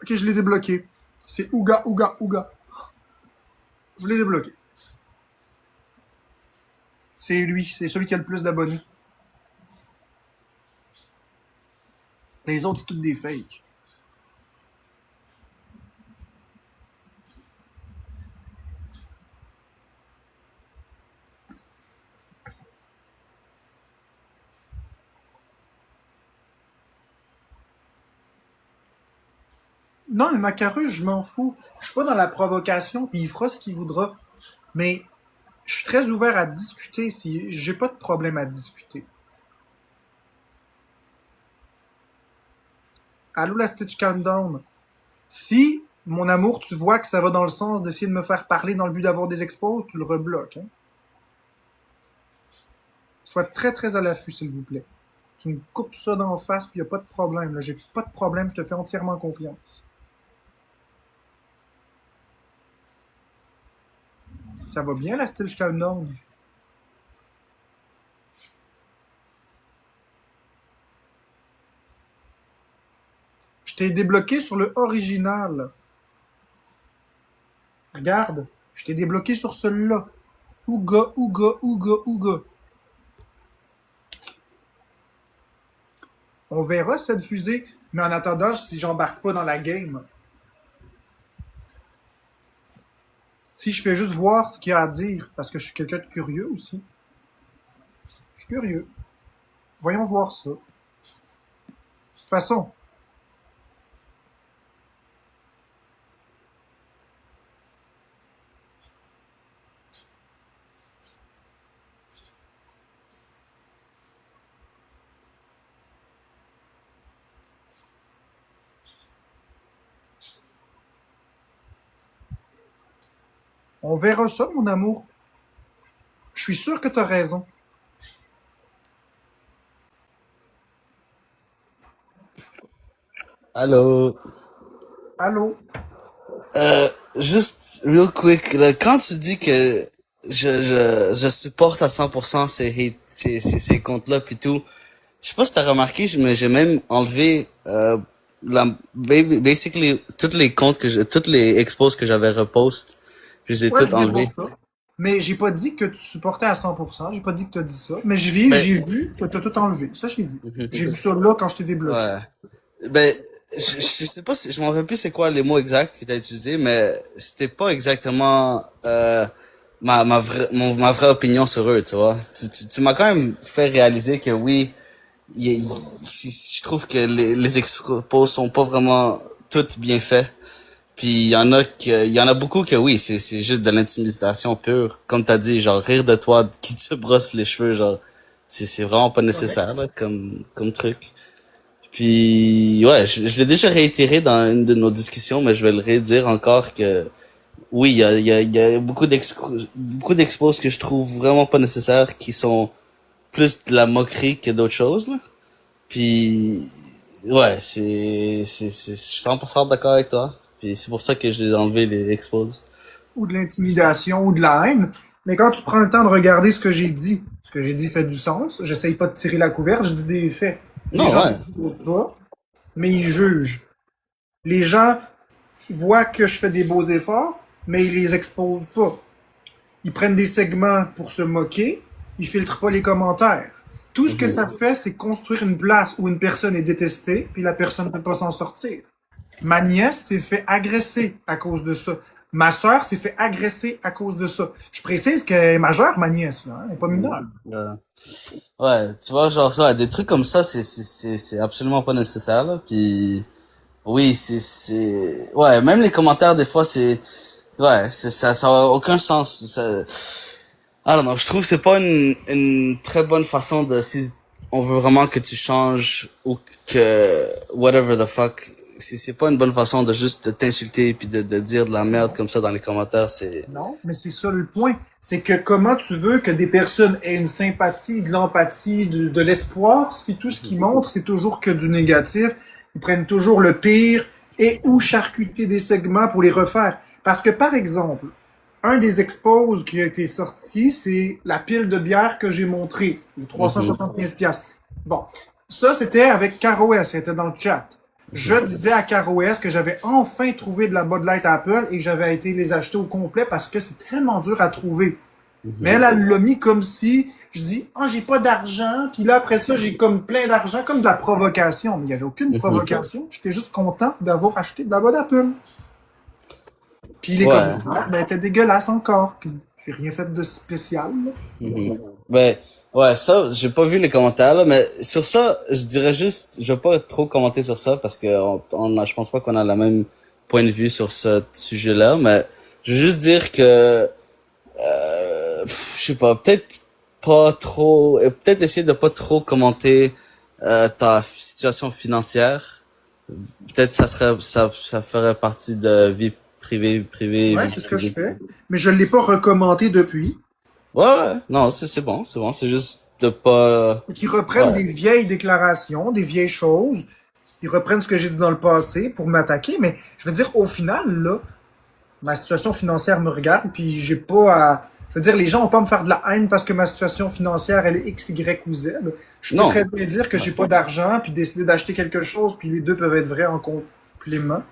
Ok, je l'ai débloqué. C'est Ouga, Ouga, Ouga. Je l'ai débloqué. C'est lui, c'est celui qui a le plus d'abonnés. Les autres, c'est toutes des fakes. Non, mais Macareux, je m'en fous. Je suis pas dans la provocation, puis il fera ce qu'il voudra. Mais je suis très ouvert à discuter. Si j'ai pas de problème à discuter. Allô, la Stitch Calm Down. Si, mon amour, tu vois que ça va dans le sens d'essayer de me faire parler dans le but d'avoir des expos, tu le rebloques. Hein? Sois très, très à l'affût, s'il vous plaît. Tu me coupes ça d'en face, puis y a pas de problème. Là, j'ai pas de problème, je te fais entièrement confiance. Ça va bien, la Stitch Calm Down? Je t'ai débloqué sur le original. Regarde, je t'ai débloqué sur celui-là. Ouga, ouga, ouga, ouga. On verra cette fusée, mais en attendant, si j'embarque pas dans la game, si je fais juste voir ce qu'il y a à dire, parce que je suis quelqu'un de curieux aussi. Je suis curieux. Voyons voir ça. De toute façon, on verra ça, mon amour. Je suis sûr que tu as raison. Allô. Allô? Juste real quick, là, quand tu dis que je supporte à 100% ces comptes-là puis tout, je sais pas si t'as remarqué, mais j'ai même enlevé basically toutes les expos que j'avais repost, je les ai Ouais, toutes je vais voir enlevées. ça. Mais j'ai pas dit que tu supportais à 100%. J'ai pas dit que tu as dit ça. Mais Ben, j'ai vu que tu as tout enlevé. Ça, j'ai vu. J'ai vu ça là quand je t'ai débloqué. ouais. Ben, je sais pas si, je m'en rappelle plus c'est quoi les mots exacts que t'as utilisés, mais c'était pas exactement, ma vraie opinion sur eux, tu vois. Tu m'as quand même fait réaliser que oui, je trouve que les expos sont pas vraiment toutes bien faits. Puis il y en a beaucoup que oui, c'est juste de l'intimidation pure. Comme t'as dit, genre rire de toi qui te brosse les cheveux, genre c'est vraiment pas Correct. nécessaire là, comme truc. Puis ouais, je l'ai déjà réitéré dans une de nos discussions, mais je vais le redire encore que oui, il y a beaucoup d'expos que je trouve vraiment pas nécessaires, qui sont plus de la moquerie que d'autres choses, là. Puis ouais, je suis 100% d'accord avec toi. Puis c'est pour ça que je l'ai enlevé les expos. Ou de l'intimidation ou de la haine. Mais quand tu prends le temps de regarder ce que j'ai dit fait du sens. J'essaye pas de tirer la couverture, je dis des faits. Les Non, gens ouais. ne disent pas, mais ils jugent. Les gens voient que je fais des beaux efforts, mais ils les exposent pas. Ils prennent des segments pour se moquer, ils filtrent pas les commentaires. Tout ce que ça fait, c'est construire une place où une personne est détestée, puis la personne ne peut pas s'en sortir. Ma nièce s'est fait agresser à cause de ça. Ma sœur s'est fait agresser à cause de ça. Je précise qu'elle est majeure, ma nièce, là, hein, elle n'est pas mineure. Ouais, tu vois, genre ça, des trucs comme ça, c'est absolument pas nécessaire, là. Puis oui, ouais, même les commentaires, des fois, Ouais, ça a aucun sens. I don't know, je trouve que c'est pas une très bonne façon de, si on veut vraiment que tu changes ou que, whatever the fuck, c'est pas une bonne façon de juste t'insulter puis de dire de la merde comme ça dans les commentaires, c'est, Non, mais c'est ça le point. C'est que comment tu veux que des personnes aient une sympathie, de l'empathie, de l'espoir, si tout ce qu'ils montrent, c'est toujours que du négatif. Ils prennent toujours le pire et ou charcuter des segments pour les refaire. Parce que, par exemple, un des expos qui a été sorti, c'est la pile de bière que j'ai montré, le 375 piastres. Bon, ça, c'était avec Caro S, c'était dans le chat. Je disais à Caro S que j'avais enfin trouvé de la Bud Light Apple et que j'avais été les acheter au complet parce que c'est tellement dur à trouver. Mais elle l'a mis comme si je dis « Ah, j'ai pas d'argent », puis là, après ça, j'ai comme plein d'argent, comme de la provocation. Mais il n'y avait aucune provocation. J'étais juste content d'avoir acheté de la Bud Apple. Puis les ouais. commentaires, ben, étaient dégueulasses encore. Puis j'ai rien fait de spécial. Là. Ben, ouais, ça, j'ai pas vu les commentaires, là, mais sur ça, je dirais juste, je vais pas trop commenter sur ça parce que je pense pas qu'on a le même point de vue sur ce sujet-là, mais je veux juste dire que, je sais pas, peut-être pas trop, peut-être essayer de pas trop commenter, ta situation financière. Peut-être ça ferait partie de vie privée, Ouais, vie c'est ce que je privée. fais. Mais je l'ai pas recommenté depuis. Ouais, non, c'est bon, c'est juste de pas, Qui reprennent ouais. des vieilles déclarations, des vieilles choses. Ils reprennent ce que j'ai dit dans le passé pour m'attaquer. Mais je veux dire, au final, là, ma situation financière me regarde, puis j'ai pas à. Je veux dire, les gens ont pas à me faire de la haine parce que ma situation financière, elle est X, Y ou Z. Je peux très Non. bien dire que j'ai pas d'argent, puis décider d'acheter quelque chose, puis les deux peuvent être vrais en complément.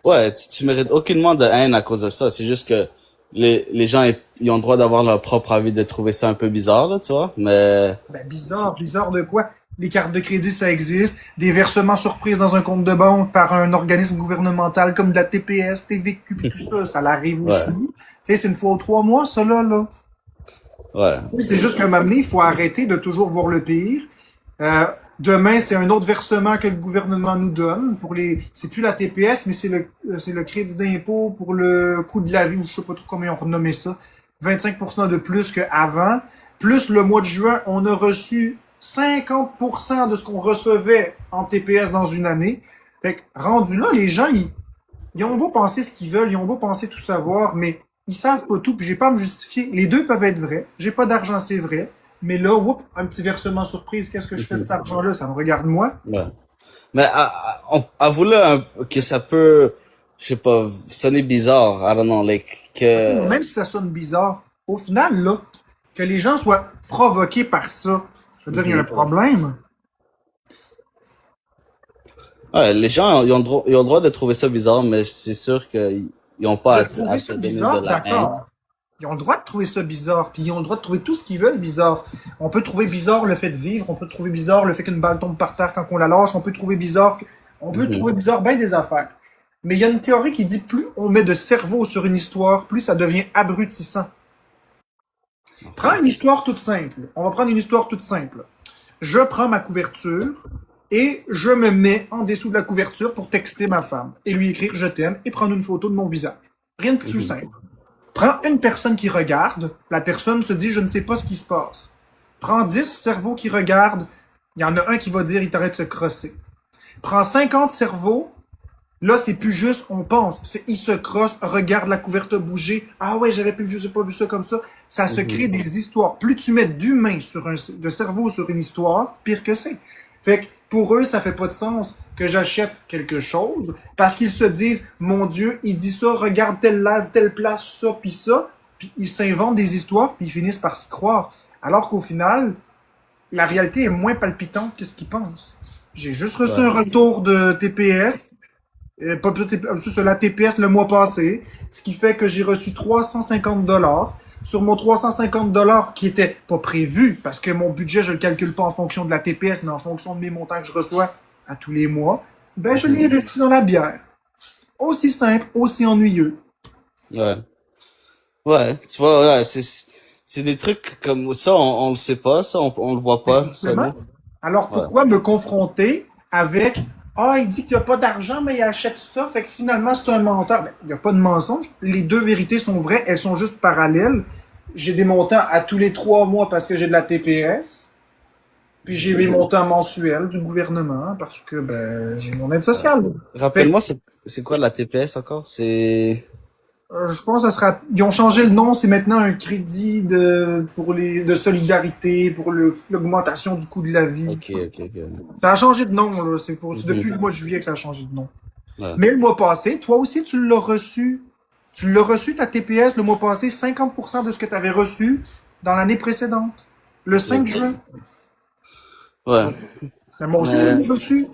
Ouais, tu mérites aucunement de haine à cause de ça. C'est juste que les gens, ils ont le droit d'avoir leur propre avis, de trouver ça un peu bizarre, là, tu vois. Mais, Ben, bizarre, bizarre de quoi? Les cartes de crédit, ça existe. Des versements surprises dans un compte de banque par un organisme gouvernemental comme de la TPS, TVQ, puis tout ça, ça l'arrive ouais, aussi. Tu sais, c'est une fois aux 3 mois, ça, là. ouais. C'est juste qu'à un moment donné, il faut arrêter de toujours voir le pire. Euh, demain, c'est un autre versement que le gouvernement nous donne pour les. C'est plus la TPS, mais c'est le crédit d'impôt pour le coût de la vie, ou je sais pas trop comment ils ont renommé ça. 25% de plus qu'avant. Plus le mois de juin, on a reçu 50% de ce qu'on recevait en TPS dans une année. Fait que, rendu là, les gens, ils ont beau penser ce qu'ils veulent, ils ont beau penser tout savoir, mais ils savent pas tout, puis j'ai pas à me justifier. Les deux peuvent être vrais. J'ai pas d'argent, c'est vrai. Mais là, whoop, un petit versement surprise, qu'est-ce que je fais de cet argent-là? Ça me regarde moi. Ouais. Mais avoue-le que ça peut, je sais pas, sonner bizarre. I don't know, like, que... Même si ça sonne bizarre, au final, là, que les gens soient provoqués par ça, je veux dire, il y a un problème. Ouais, les gens, ils ont le droit de trouver ça bizarre, mais c'est sûr qu'ils ont pas De à trouver te ça donner de bizarre, la haine. d'accord. Ils ont le droit de trouver ça bizarre, puis ils ont le droit de trouver tout ce qu'ils veulent bizarre. On peut trouver bizarre le fait de vivre, on peut trouver bizarre le fait qu'une balle tombe par terre quand on la lâche, on peut trouver bizarre, on peut trouver bizarre bien des affaires. Mais il y a une théorie qui dit plus on met de cerveau sur une histoire, plus ça devient abrutissant. Prends une histoire toute simple. On va prendre une histoire toute simple. Je prends ma couverture et je me mets en dessous de la couverture pour texter ma femme et lui écrire je t'aime et prendre une photo de mon visage. Rien de plus simple. Prends une personne qui regarde, la personne se dit je ne sais pas ce qui se passe. Prends 10 cerveaux qui regardent, il y en a un qui va dire il t'arrête de se crosser. Prends 50 cerveaux, là c'est plus juste on pense, c'est il se crosse, regarde la couverture bouger, ah ouais j'avais pas vu ça comme ça. Ça se crée des histoires. Plus tu mets d'humain sur de cerveau sur une histoire, pire que c'est. Fait que pour eux, ça fait pas de sens que j'achète quelque chose parce qu'ils se disent, mon Dieu, il dit ça, regarde telle live, telle place, ça, puis ils s'inventent des histoires, puis ils finissent par s'y croire. Alors qu'au final, la réalité est moins palpitante que ce qu'ils pensent. J'ai juste reçu Ouais. un retour de TPS, pas sur la TPS le mois passé, ce qui fait que j'ai reçu 350 $. Sur mon 350 $ qui était pas prévu, parce que mon budget, je le calcule pas en fonction de la TPS, mais en fonction de mes montants que je reçois à tous les mois, ben je l'ai investi dans la bière. Aussi simple, aussi ennuyeux. Ouais. Ouais, tu vois, ouais, c'est des trucs comme ça, on le sait pas, ça, on le voit pas, ça, Exactement. nous. Alors Ouais. pourquoi me confronter avec Ah, il dit qu'il n'y a pas d'argent, mais il achète ça, fait que finalement, c'est un menteur. Ben, il n'y a pas de mensonge. Les deux vérités sont vraies, elles sont juste parallèles. J'ai des montants à tous les 3 mois parce que j'ai de la TPS. Puis j'ai mes montants mensuels du gouvernement parce que ben j'ai mon aide sociale. Rappelle-moi, c'est quoi la TPS encore? C'est... Je pense que ça sera. Ils ont changé le nom, c'est maintenant un crédit de solidarité pour l'augmentation du coût de la vie. Ok. Ça a changé de nom, là. C'est depuis Mhm. le mois de juillet que ça a changé de nom. Ouais. Mais le mois passé, toi aussi, tu l'as reçu. Tu l'as reçu, ta TPS, le mois passé, 50% de ce que tu avais reçu dans l'année précédente. Le 5 juin. Ouais. Mais moi aussi, Mais- je l'ai reçu.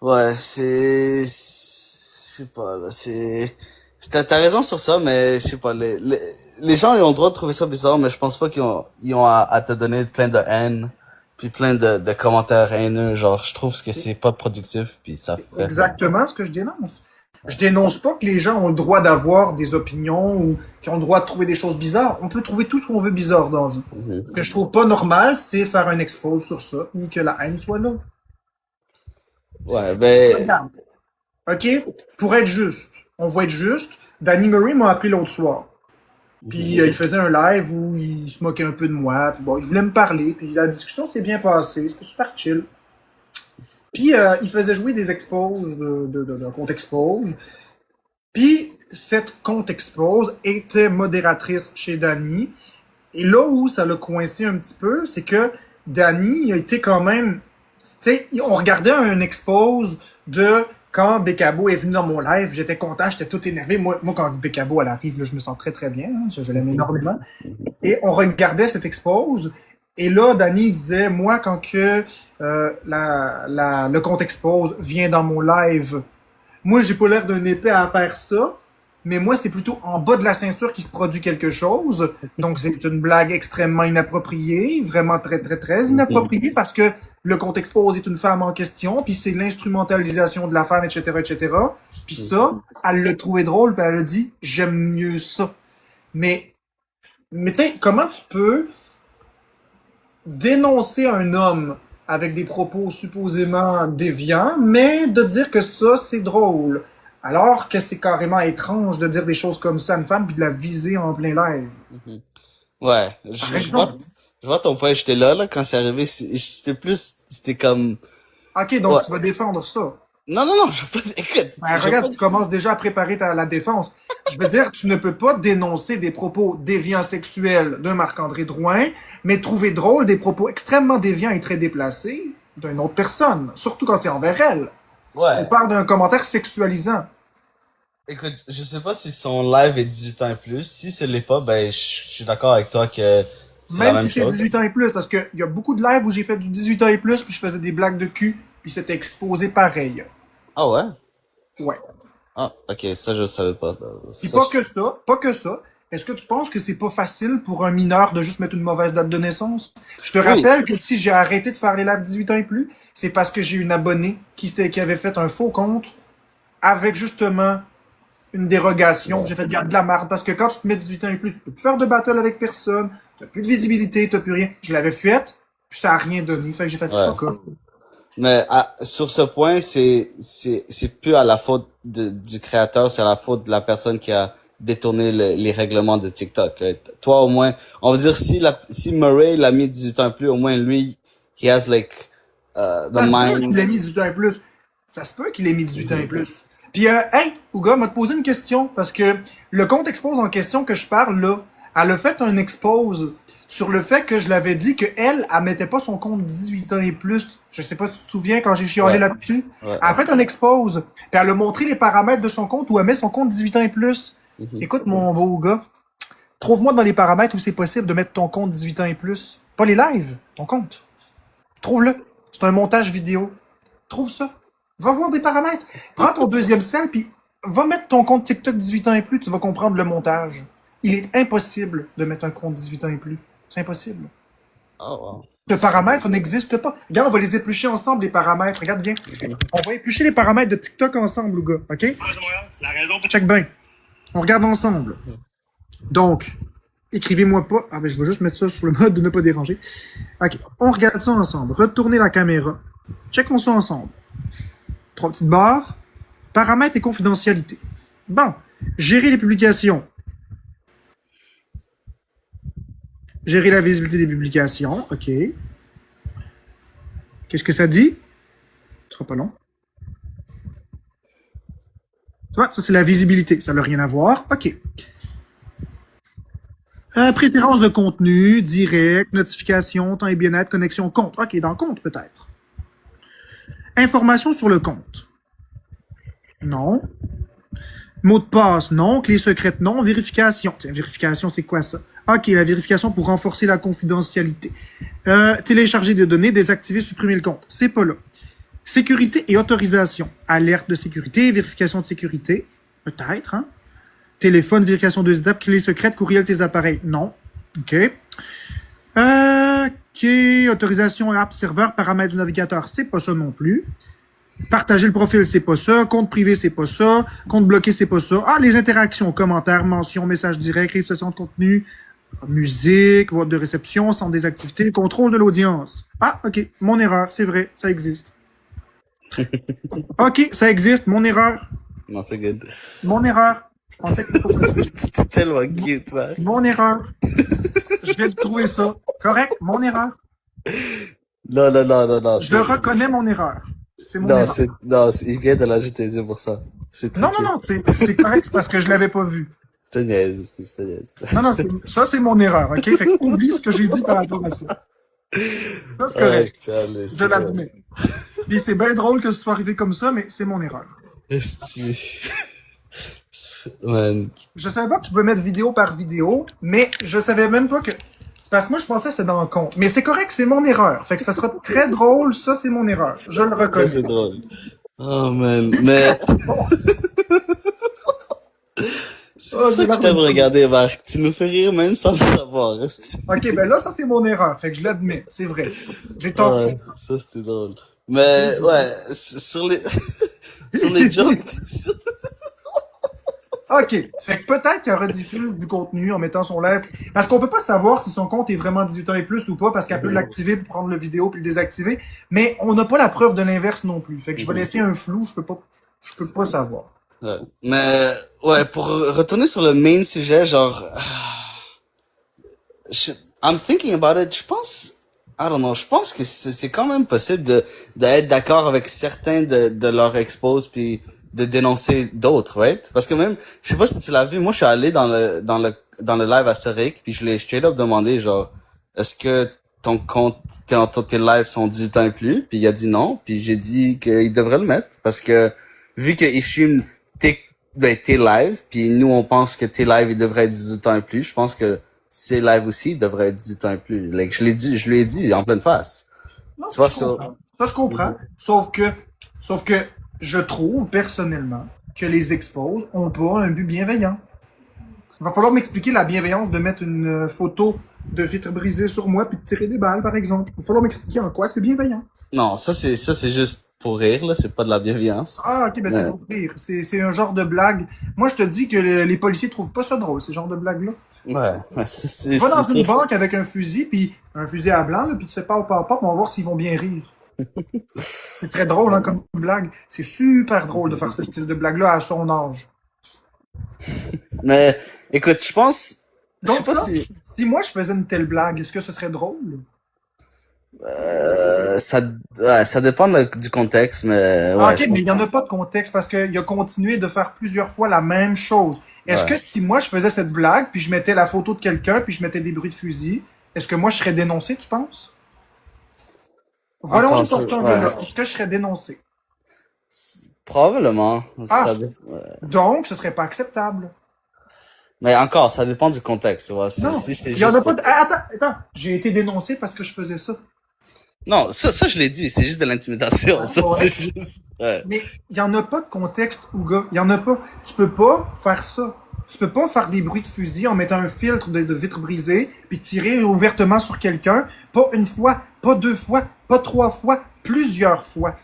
Ouais, je sais pas, là, t'as raison sur ça, mais je sais pas, les gens, ils ont le droit de trouver ça bizarre, mais je pense pas ils ont à te donner plein de haine, puis plein de commentaires haineux, genre, je trouve que c'est pas productif, puis ça fait... Exactement ce que je dénonce. Je dénonce pas que les gens ont le droit d'avoir des opinions ou qu'ils ont le droit de trouver des choses bizarres. On peut trouver tout ce qu'on veut bizarre dans la vie. Mhm. Ce que je trouve pas normal, c'est faire un expose sur ça, ni que la haine soit là. Ouais, ben, Regarde. OK? Pour être juste, on va être juste. Danny Murray m'a appelé l'autre soir. Puis il faisait un live où il se moquait un peu de moi. Puis bon, il voulait me parler. Puis la discussion s'est bien passée. C'était super chill. Puis il faisait jouer des exposes de compte expose. Puis cette compte expose était modératrice chez Danny. Et là où ça l'a coincé un petit peu, c'est que Danny a été quand même... Tu sais, on regardait un expose de quand Bécabo est venu dans mon live, j'étais content, j'étais tout énervé. Moi quand Bécabo elle arrive, là, je me sens très très bien, hein, je l'aime énormément. Et on regardait cette expose, et là, Danny disait, moi quand que le compte expose vient dans mon live, moi j'ai pas l'air d'un épais à faire ça, mais moi c'est plutôt en bas de la ceinture qui se produit quelque chose. Donc c'est une blague extrêmement inappropriée, vraiment très très très inappropriée, parce que le compte expose est une femme en question, puis c'est l'instrumentalisation de la femme, etc., etc. Puis ça, elle l'a trouvé drôle, puis elle a dit, j'aime mieux ça. Mais tu sais, comment tu peux dénoncer un homme avec des propos supposément déviants, mais de dire que ça, c'est drôle, alors que c'est carrément étrange de dire des choses comme ça à une femme, puis de la viser en plein live. ouais, Par exemple. je vois ton point, j'étais là, quand c'est arrivé, c'était comme, Ok, donc ouais. tu vas défendre ça. Non, je veux pas, écoute, Ben, je veux regarde, pas tu commences déjà à préparer la défense. Je veux dire, tu ne peux pas dénoncer des propos déviants sexuels d'un Marc-André Drouin, mais trouver drôle des propos extrêmement déviants et très déplacés d'une autre personne, surtout quand c'est envers elle. On ouais. parle d'un commentaire sexualisant. Écoute, je sais pas si son live est 18 ans et plus. Si ce l'est pas, ben, je suis d'accord avec toi que c'est la Même même si c'est chose. 18 ans et plus, parce qu'il y a beaucoup de lives où j'ai fait du 18 ans et plus, puis je faisais des blagues de cul, puis c'était exposé pareil. Ah ouais? Ouais. Ah, ok, ça je savais pas. Puis Ça, pas que ça. Est-ce que tu penses que c'est pas facile pour un mineur de juste mettre une mauvaise date de naissance? Je te Oui. rappelle que si j'ai arrêté de faire les lives 18 ans et plus, c'est parce que j'ai une abonnée qui avait fait un faux compte avec justement une dérogation. Ouais. J'ai fait de la merde parce que quand tu te mets 18 ans et plus, tu peux plus faire de battle avec personne, tu n'as plus de visibilité, tu n'as plus rien. Je l'avais fait, puis ça a rien donné. Fait que j'ai fait Ouais. fuck off. Mais sur ce point, c'est plus à la faute du créateur, c'est à la faute de la personne qui a détourné les règlements de TikTok. Toi au moins, on va dire si Murray l'a mis 18 ans et plus, au moins lui, he has like the Ça se peut mind. qu'il ait mis 18 ans et plus. Ça se peut qu'il ait mis 18 ans et plus. Puis, hey, Ouga m'a posé une question, parce que le compte expose en question que je parle là, elle a fait un expose sur le fait que je l'avais dit que elle mettait pas son compte 18 ans et plus. Je sais pas si tu te souviens quand j'ai chialé Ouais. là-dessus. Ouais. Elle a fait un expose, puis elle a montré les paramètres de son compte où elle met son compte 18 ans et plus. Écoute, mon beau gars, trouve-moi dans les paramètres où c'est possible de mettre ton compte 18 ans et plus. Pas les lives, ton compte. Trouve-le. C'est un montage vidéo. Trouve ça. Va voir des paramètres. Prends ton deuxième sel, puis va mettre ton compte TikTok 18 ans et plus, tu vas comprendre le montage. Il est impossible de mettre un compte 18 ans et plus. C'est impossible. Oh wow. Ce paramètre n'existe pas. Regarde, on va les éplucher ensemble, les paramètres. Regarde bien. On va éplucher les paramètres de TikTok ensemble, le gars. OK? La raison pour Check bien. On regarde ensemble. Donc, écrivez-moi pas. Ah, ben, je vais juste mettre ça sur le mode de ne pas déranger. OK. On regarde ça ensemble. Retournez la caméra. Checkons ça ensemble. trois petites barres, paramètres et confidentialité. Bon, gérer les publications. Gérer la visibilité des publications, ok. Qu'est-ce que ça dit? Ce sera pas long. Tu vois, ça c'est la visibilité, ça n'a rien à voir, ok. Préférence de contenu, direct, notification, temps et bien-être, connexion, compte. Ok, dans compte peut-être. Information sur le compte. Non. Mot de passe, non. Clé secrète, non. Vérification. Tiens, vérification, c'est quoi ça? Ok, la vérification pour renforcer la confidentialité. Télécharger des données, désactiver, supprimer le compte. C'est pas là. Sécurité et autorisation. Alerte de sécurité, vérification de sécurité. Peut-être, hein? Téléphone, vérification 2 étapes, clé secrète, courriel, tes appareils. Non. OK. OK. Autorisation app, serveur, paramètres du navigateur. C'est pas ça non plus. Partager le profil, c'est pas ça. Compte privé, c'est pas ça. Compte bloqué, c'est pas ça. Ah, les interactions, commentaires, mentions, messages directs, réalisation de contenu, musique, boîte de réception, centre des activités, contrôle de l'audience. Ah, OK. Mon erreur. C'est vrai. Ça existe. OK. Ça existe. Mon erreur. Non, c'est good. Mon erreur. Je pensais que C'était tellement cute, man. mon erreur. Je viens de trouver ça. Correct, mon erreur. Non, non, non, non, non. Je reconnais mon erreur. C'est mon Non, erreur. il vient de l'ajouter Dieu pour ça. C'est Non, trop non, cute. non, c'est correct, c'est parce que je l'avais pas vu. Je te niaise, je te niaise. Non, non, ça, c'est mon erreur, OK? Fait que oublie ce que j'ai dit par rapport à ça. Ça, c'est correct. Je l'admets. Puis c'est bien drôle que ce soit arrivé comme ça, mais c'est mon erreur. Esti. Man. Je savais pas que tu pouvais mettre vidéo par vidéo, mais je savais même pas que... Parce que moi, je pensais que c'était dans le compte. Mais c'est correct, c'est mon erreur. Fait que ça sera très drôle, ça, c'est mon erreur. Je le Ça, reconnais. c'est drôle. Oh, man. Mais, c'est pour ça que je t'aime regarder, Marc. Tu nous fais rire même sans le savoir, esti. OK, ben là, ça, c'est mon erreur. Fait que je l'admets. C'est vrai. J'ai tort. Ouais, ça, c'était drôle. Mais, ouais, sur les, sur les jokes, OK. Fait que peut-être qu'elle rediffuse du contenu en mettant son live. Parce qu'on peut pas savoir si son compte est vraiment 18 ans et plus ou pas, parce qu'elle peut l'activer pour prendre le vidéo puis le désactiver. Mais on n'a pas la preuve de l'inverse non plus. Fait que je vais laisser un flou. Je peux pas savoir. ouais. Mais, ouais, pour retourner sur le main sujet, genre, I'm thinking about it, je pense, I don't know, je pense que c'est quand même possible d'être d'accord avec certains de leurs expos puis de dénoncer d'autres, right? Parce que même, je sais pas si tu l'as vu, moi je suis allé dans le live à Zurich puis je l'ai straight up demandé genre, est-ce que ton compte, tes lives sont 18 ans et plus? Puis il a dit non, puis j'ai dit qu'il devrait le mettre parce que vu qu'il stream tes lives, puis nous on pense que tes lives ils devraient être 18 ans et plus, je pense que ses lives aussi devraient être 18 ans et plus. Like, je lui ai dit en pleine face. Non, Tu vois, je ça. comprends. Ça, je comprends. Sauf que je trouve, personnellement, que les expos ont pas un but bienveillant. Il va falloir m'expliquer la bienveillance de mettre une photo de vitre brisée sur moi puis de tirer des balles, par exemple. Il va falloir m'expliquer en quoi c'est bienveillant. Non, ça c'est juste pour rire, là, c'est pas de la bienveillance. Ah, ok, ben c'est pour rire. C'est un genre de blague. Moi, je te dis que les policiers trouvent pas ça drôle, ces genres de blagues-là. Ouais, c'est Va dans une banque avec un fusil, puis un fusil à blanc, là, puis tu fais pop, pop, pop, on va voir s'ils vont bien rire. C'est très drôle, hein, comme blague. C'est super drôle de faire ce style de blague-là à son âge. Mais, écoute, je pense, je Donc, sais pas là, si, moi je faisais une telle blague, est-ce que ce serait drôle? ça dépend du contexte, mais, ouais. Ah, ok, mais il n'y en a pas de contexte parce qu'il a continué de faire plusieurs fois la même chose. Est-ce Ouais. que si moi je faisais cette blague, puis je mettais la photo de quelqu'un, puis je mettais des bruits de fusil, est-ce que moi je serais dénoncé, tu penses? Voilà, on Encore est sur ça, cet angle-là. ouais. Est-ce que je serais dénoncé? Probablement. Ah. Ouais. Donc, ce serait pas acceptable. Mais encore, ça dépend du contexte, tu vois. Non, Si c'est il y en juste a pas de... Ah, attends. J'ai été dénoncé parce que je faisais ça. Non, ça, je l'ai dit, c'est juste de l'intimidation. Ah, Ça, ouais. c'est juste, ouais. Mais il y en a pas de contexte, Ouga. Il y en a pas. Tu peux pas faire ça. Tu peux pas faire des bruits de fusil en mettant un filtre de vitre brisée puis tirer ouvertement sur quelqu'un. Pas une fois, pas deux fois, pas trois fois, plusieurs fois.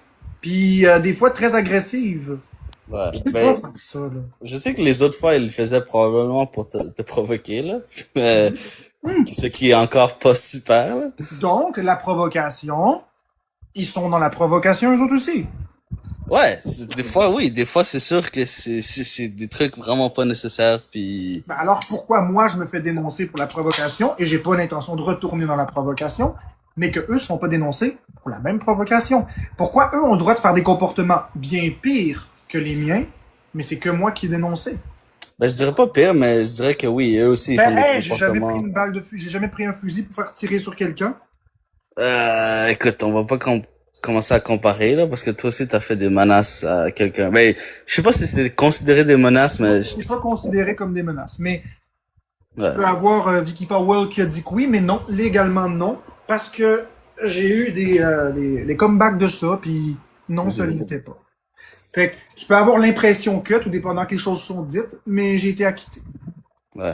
Puis des fois très agressives. Ouais. Tu peux Ben, pas faire ça, là. je sais que les autres fois, ils le faisaient probablement pour te provoquer, là. Mais, ce qui est encore pas super, là. Donc, la provocation, ils sont dans la provocation eux autres aussi. Ouais, des fois, oui, des fois, c'est sûr que c'est des trucs vraiment pas nécessaires, puis... Ben alors pourquoi moi je me fais dénoncer pour la provocation et j'ai pas l'intention de retourner dans la provocation, mais que eux se font pas dénoncer pour la même provocation? Pourquoi eux ont le droit de faire des comportements bien pires que les miens, mais c'est que moi qui ai dénoncé? Ben, je dirais pas pire, mais je dirais que oui, eux aussi, ils font Ben des hey, j'ai jamais pris comportements... une balle de fusil, j'ai jamais pris un fusil pour faire tirer sur quelqu'un. Écoute, on va pas commencer à comparer, là, parce que toi aussi, t'as fait des menaces à quelqu'un. Ben, je sais pas si c'est considéré des menaces, mais... C'est pas considéré comme des menaces, mais tu Ouais. peux avoir Vicky Powell qui a dit que oui, mais non, légalement non, parce que j'ai eu des comebacks de ça, puis non, ça l'était pas. Fait que tu peux avoir l'impression que, tout dépendant que les choses sont dites, mais j'ai été acquitté. Ouais.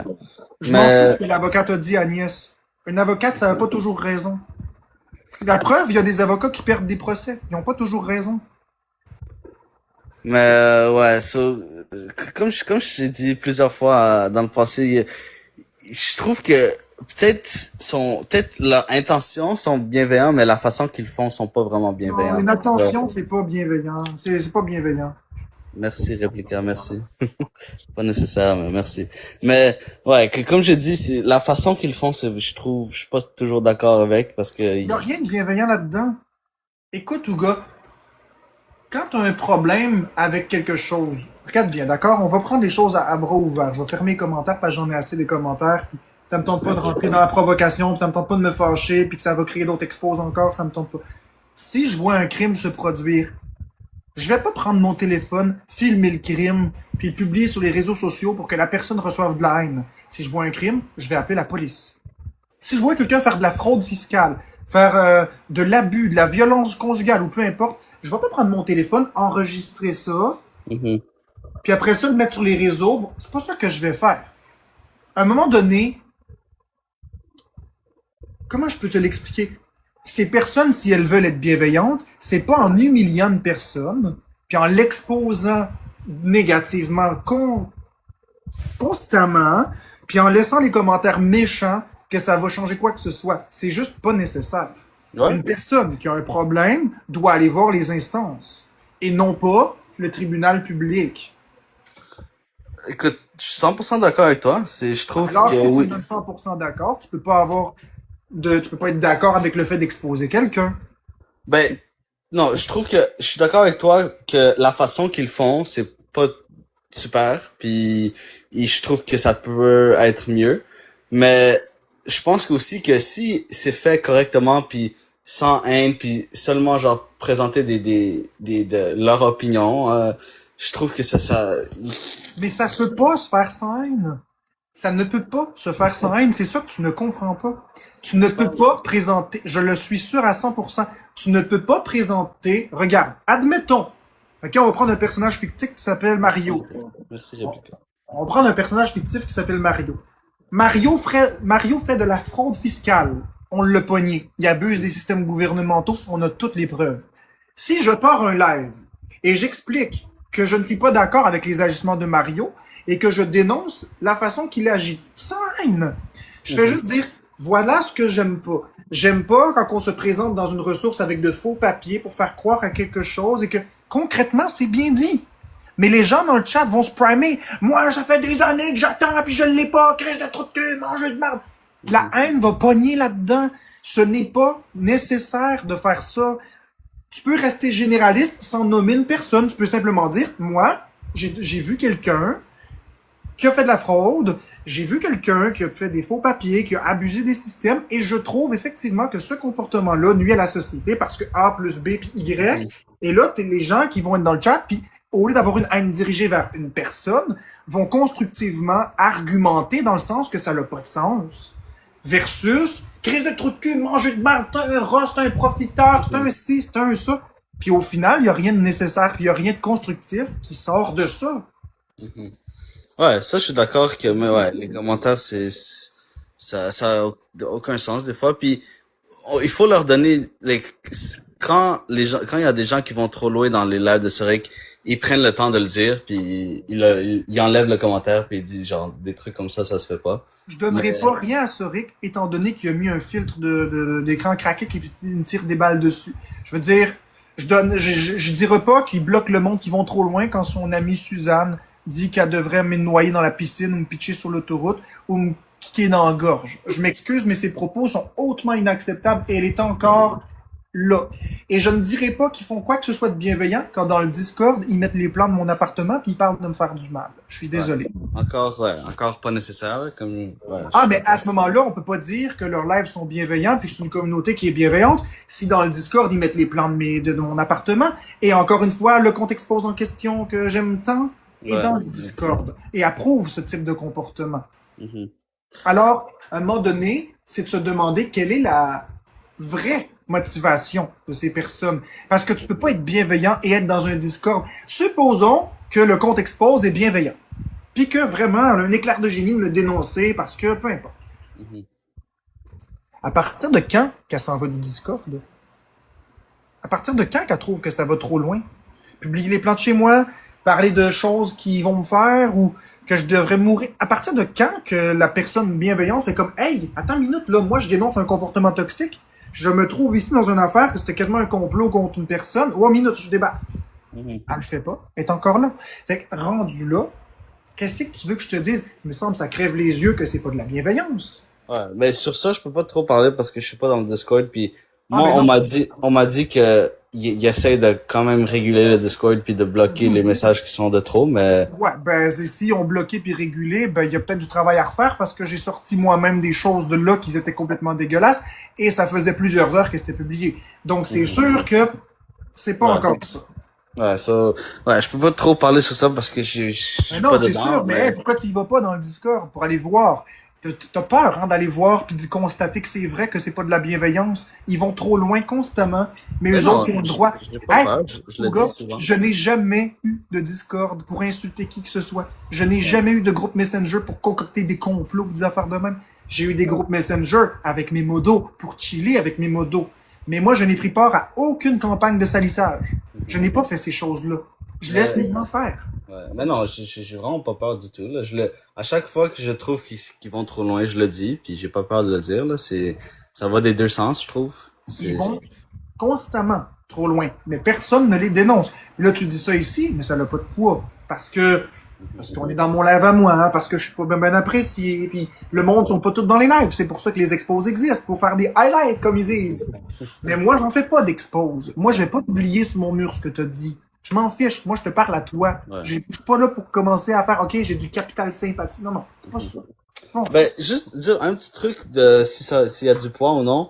Je m'en fous Mais, de ce que l'avocate a dit, Agnès. Une avocate, ça n'a pas toujours raison. La preuve, il y a des avocats qui perdent des procès. Ils n'ont pas toujours raison. ouais, comme je t'ai dit plusieurs fois dans le passé, je trouve que peut-être leurs intentions sont bienveillantes, mais la façon qu'ils font sont pas vraiment Non, bienveillantes. une Ouais. attention, c'est pas bienveillant. C'est pas bienveillant. Merci, réplica, merci. Pas nécessaire, mais merci. Mais, ouais, comme je dis, c'est la façon qu'ils font, je suis pas toujours d'accord avec, parce que, Il n'y a rien de bienveillant là-dedans. Écoute, Ouga, quand tu as un problème avec quelque chose, regarde bien, d'accord? On va prendre les choses à bras ouverts. Je vais fermer les commentaires parce que j'en ai assez des commentaires. Puis ça me tente pas de rentrer dans la provocation, puis ça me tente pas de me fâcher, puis que ça va créer d'autres expos encore, ça me tente pas. Si je vois un crime se produire, je vais pas prendre mon téléphone, filmer le crime, puis le publier sur les réseaux sociaux pour que la personne reçoive de la haine. Si je vois un crime, je vais appeler la police. Si je vois quelqu'un faire de la fraude fiscale, faire de l'abus, de la violence conjugale ou peu importe, je vais pas prendre mon téléphone, enregistrer ça, Mhm. puis après ça le mettre sur les réseaux. Bon, c'est pas ça que je vais faire. À un moment donné, comment je peux te l'expliquer? Ces personnes, si elles veulent être bienveillantes, c'est pas en humiliant une personne, puis en l'exposant négativement constamment, puis en laissant les commentaires méchants que ça va changer quoi que ce soit. C'est juste pas nécessaire. Ouais. Une personne qui a un problème doit aller voir les instances et non pas le tribunal public. Écoute, je suis 100% d'accord avec toi. Je trouve Alors, que si tu oui. me donnes 100% d'accord, tu peux pas être d'accord avec le fait d'exposer quelqu'un. Ben, non, je trouve que je suis d'accord avec toi que la façon qu'ils font, c'est pas super, puis je trouve que ça peut être mieux. Mais je pense aussi que si c'est fait correctement, puis sans haine, puis seulement genre présenter de leur opinion, je trouve que Mais ça peut pas se faire sans haine. Ça ne peut pas se faire sans haine. C'est ça que tu ne comprends pas. Tu ne peux pas présenter, je le suis sûr à 100%, tu ne peux pas présenter, regarde, admettons, ok, on va prendre un personnage fictif qui s'appelle Mario. Merci, réplique. On va prendre un personnage fictif qui s'appelle Mario. Mario fait de la fraude fiscale. On l'a pogné. Il abuse des systèmes gouvernementaux. On a toutes les preuves. Si je pars un live et j'explique que je ne suis pas d'accord avec les agissements de Mario et que je dénonce la façon qu'il agit, sans haine, je fais juste dire, voilà ce que j'aime pas. J'aime pas quand on se présente dans une ressource avec de faux papiers pour faire croire à quelque chose et que concrètement, c'est bien dit. Mais les gens dans le chat vont se primer. Moi, ça fait des années que j'attends, puis je l'ai pas. Crise de trou de cul, mangeur de merde. La haine va pogner là-dedans. Ce n'est pas nécessaire de faire ça. Tu peux rester généraliste sans nommer une personne. Tu peux simplement dire, moi, j'ai vu quelqu'un qui a fait de la fraude, j'ai vu quelqu'un qui a fait des faux papiers, qui a abusé des systèmes, et je trouve effectivement que ce comportement-là nuit à la société parce que A plus B puis Y. Et là, t'es les gens qui vont être dans le chat, puis au lieu d'avoir une haine dirigée vers une personne, vont constructivement argumenter dans le sens que ça n'a pas de sens. Versus, crise de trou de cul, manger de merde, c'est un rat, c'est un profiteur, c'est un ci, c'est un ça. Puis au final, il n'y a rien de nécessaire, puis il n'y a rien de constructif qui sort de ça. Ouais, ça, je suis d'accord que, mais ouais, les commentaires, ça a aucun sens des fois. Puis, il faut leur donner, quand il y a des gens qui vont trop loin dans les lives de Sorek, ils prennent le temps de le dire, puis ils enlèvent le commentaire, puis ils disent genre des trucs comme ça se fait pas. Je donnerai Mais- pas rien à Soric, étant donné qu'il a mis un filtre d'écran craqué qui me tire des balles dessus. Je veux dire, Je dirais pas qu'il bloque le monde qui vont trop loin quand son amie Suzanne dit qu'elle devrait me noyer dans la piscine ou me pitcher sur l'autoroute ou me kicker dans la gorge. Je m'excuse, mais ses propos sont hautement inacceptables et elle est encore là. Et je ne dirais pas qu'ils font quoi que ce soit de bienveillant quand dans le Discord, ils mettent les plans de mon appartement puis ils parlent de me faire du mal. Je suis désolé. Encore pas nécessaire, là, comme, ouais, Ah, mais à ce moment-là, on peut pas dire que leurs lives sont bienveillants puis que c'est une communauté qui est bienveillante si dans le Discord, ils mettent les plans de mon appartement. Et encore une fois, le compte expose en question que j'aime tant est ouais. dans le Discord et approuve ce type de comportement. Mhm. Alors, à un moment donné, c'est de se demander quelle est la vraie motivation de ces personnes. Parce que tu peux pas être bienveillant et être dans un Discord. Supposons que le compte expose est bienveillant. Puis que vraiment, elle a un éclair de génie de me dénoncer parce que peu importe. Mhm. À partir de quand qu'elle s'en va du Discord? À partir de quand qu'elle trouve que ça va trop loin? Publier les plans de chez moi, parler de choses qui vont me faire ou que je devrais mourir. À partir de quand que la personne bienveillante fait comme hey, attends une minute, là, moi je dénonce un comportement toxique, je me trouve ici dans une affaire que c'était quasiment un complot contre une personne. Oh, minute, je débat. Mhm. Elle le fait pas, elle est encore là. Fait que rendu là, qu'est-ce que tu veux que je te dise? Il me semble que ça crève les yeux que c'est pas de la bienveillance. Ouais, mais sur ça, je peux pas trop parler parce que je suis pas dans le Discord, puis Ah, moi, ben non. on m'a dit que il essaie de quand même réguler le Discord puis de bloquer les messages qui sont de trop, mais Ouais, ben si on bloqué puis régulé, ben il y a peut-être du travail à refaire parce que j'ai sorti moi-même des choses de là qui étaient complètement dégueulasses et ça faisait plusieurs heures que c'était publié. Donc c'est sûr que c'est pas ouais. encore ça. Ouais, ça, ouais, je peux pas trop parler sur ça parce que je Mais suis non, pas c'est dedans, sûr, mais hey, pourquoi tu y vas pas dans le Discord pour aller voir? T'as peur hein, d'aller voir puis de constater que c'est vrai que c'est pas de la bienveillance. Ils vont trop loin constamment, mais mais eux non, autres ont le droit. j'ai pas Hey, peur, je le gars, dis souvent. je n'ai jamais eu de Discord pour insulter qui que ce soit. Je n'ai jamais eu de groupe Messenger pour concocter des complots ou des affaires de même. J'ai eu des groupes Messenger avec mes modos pour chiller avec mes modos. Mais moi, je n'ai pris part à aucune campagne de salissage. Je n'ai pas fait ces choses-là. Je laisse les gens faire. Ouais, mais non, j'ai vraiment pas peur du tout, là. À chaque fois que je trouve qu'ils vont trop loin, je le dis, puis j'ai pas peur de le dire, là. Ça va des deux sens, je trouve. Ils vont constamment trop loin. Mais personne ne les dénonce. Là, tu dis ça ici, mais ça n'a pas de poids. Parce qu'on est dans mon live à moi, hein, parce que je suis pas bien apprécié, puis le monde sont pas tous dans les lives. C'est pour ça que les expos existent, pour faire des highlights, comme ils disent. Mais moi, j'en fais pas d'expose. Moi, je vais pas publier sur mon mur ce que t'as dit. Je m'en fiche. Moi, je te parle à toi. Ouais. Je suis pas là pour commencer à faire, OK, j'ai du capital sympathie. Non, non, c'est pas ça. Non. Ben, juste dire un petit truc s'il y a du poids ou non.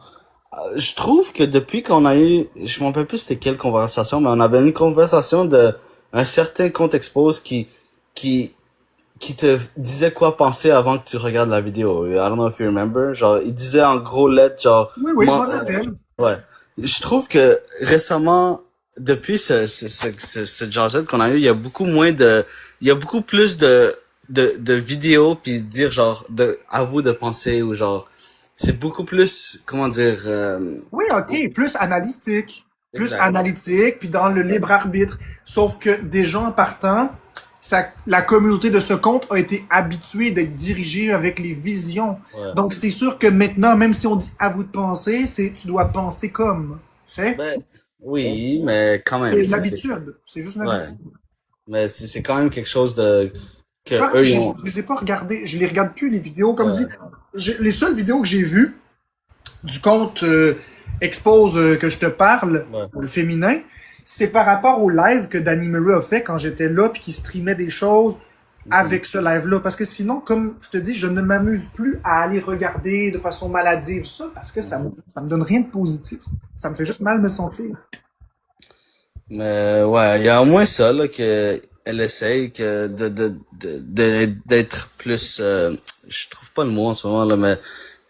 Je trouve que depuis qu'on a eu, je me rappelle plus c'était quelle conversation, mais on avait une conversation de un certain compte expose qui te disait quoi penser avant que tu regardes la vidéo. I don't know if you remember. Genre, il disait en gros lettres, genre, Oui, oui, je m'en rappelle. ouais. Je trouve que récemment, depuis cette jazzette qu'on a eu, il y a il y a beaucoup plus de vidéos puis dire genre, à vous de penser ou genre, c'est beaucoup plus, comment dire, Oui, OK, plus analytique. Plus exact. analytique, puis dans le libre arbitre. Sauf que déjà en partant, la communauté de ce compte a été habituée d'être dirigée avec les visions. Ouais. Donc c'est sûr que maintenant, même si on dit à vous de penser, tu dois penser comme. Fait? Ben, oui, mais quand même. C'est c'est- l'habitude. C'est juste une Ouais. habitude. Mais c'est quand même quelque chose de, que Ah, eux, je ils ont, les ai pas regardées. Je les regarde plus, les vidéos. Comme ouais. dit, les seules vidéos que j'ai vues du compte Expose que je te parle, Ouais. le féminin, c'est par rapport au live que Danny Murray a fait quand j'étais là puis qu'il streamait des choses avec ce live-là. Parce que sinon, comme je te dis, je ne m'amuse plus à aller regarder de façon maladive ça parce que ça me donne rien de positif. Ça me fait juste mal me sentir. Mais ouais, il y a au moins ça là que elle essaye que d'être plus je trouve pas le mot en ce moment là mais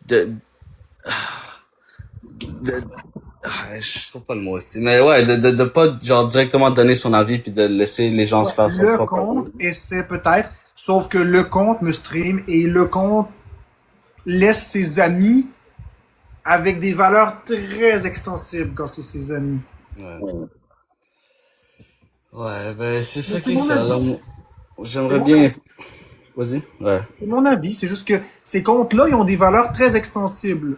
de de je trouve pas le mot aussi. Mais ouais, de pas genre directement donner son avis puis de laisser les gens se faire son Le propre compte avis. essaie peut-être, sauf que le compte me stream et le compte laisse ses amis avec des valeurs très extensibles quand c'est ses amis. Ouais. Ouais, ben c'est ça Mais tout qui le est monde ça a- là. tout le J'aimerais monde bien Vas-y. Ouais. C'est mon avis, c'est juste que ces comptes-là, ils ont des valeurs très extensibles.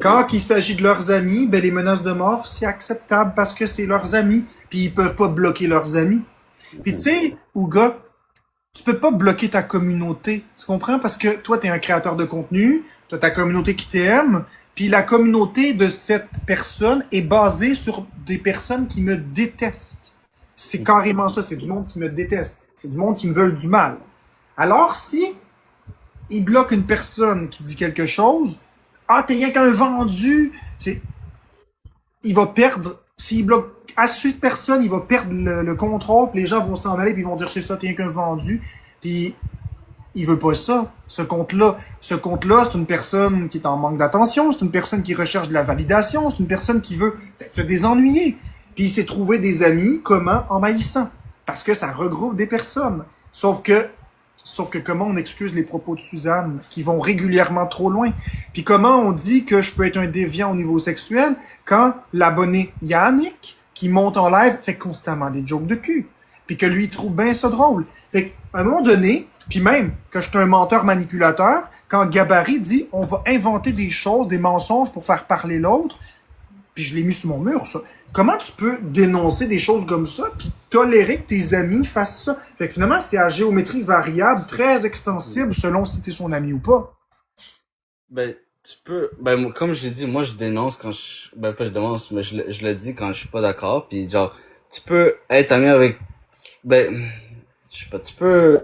Quand il s'agit de leurs amis, ben les menaces de mort, c'est acceptable parce que c'est leurs amis, puis ils peuvent pas bloquer leurs amis. Puis tu sais, Ouga, tu peux pas bloquer ta communauté, tu comprends? Parce que toi, t'es un créateur de contenu, t'as ta communauté qui t'aime, puis la communauté de cette personne est basée sur des personnes qui me détestent. C'est carrément ça, c'est du monde qui me déteste. C'est du monde qui me veut du mal. Alors si il bloque une personne qui dit quelque chose, ah, t'es rien qu'un vendu, c'est, il va perdre, s'il bloque assez de personnes, il va perdre le contrôle, puis les gens vont s'en aller, puis ils vont dire c'est ça, t'es rien qu'un vendu, puis il veut pas ça, ce compte-là. Ce compte-là, c'est une personne qui est en manque d'attention, c'est une personne qui recherche de la validation, c'est une personne qui veut peut-être se désennuyer. Puis il s'est trouvé des amis, comment? En maïssant. Parce que ça regroupe des personnes. Sauf que comment on excuse les propos de Suzanne qui vont régulièrement trop loin? Puis comment on dit que je peux être un déviant au niveau sexuel quand l'abonné Yannick, qui monte en live, fait constamment des jokes de cul? Puis que lui, il trouve bien ça drôle. Fait qu'à un moment donné, puis même que je suis un menteur manipulateur, quand Gabarit dit on va inventer des choses, des mensonges pour faire parler l'autre, puis je l'ai mis sur mon mur, ça. Comment tu peux dénoncer des choses comme ça, puis tolérer que tes amis fassent ça? Fait que finalement, c'est à géométrie variable, très extensible, selon si t'es son ami ou pas. Ben, tu peux, ben, comme j'ai dit, moi, je dénonce quand ben, pas je dénonce, mais je le dis quand je suis pas d'accord, puis genre, tu peux être ami avec, ben, je sais pas, tu peux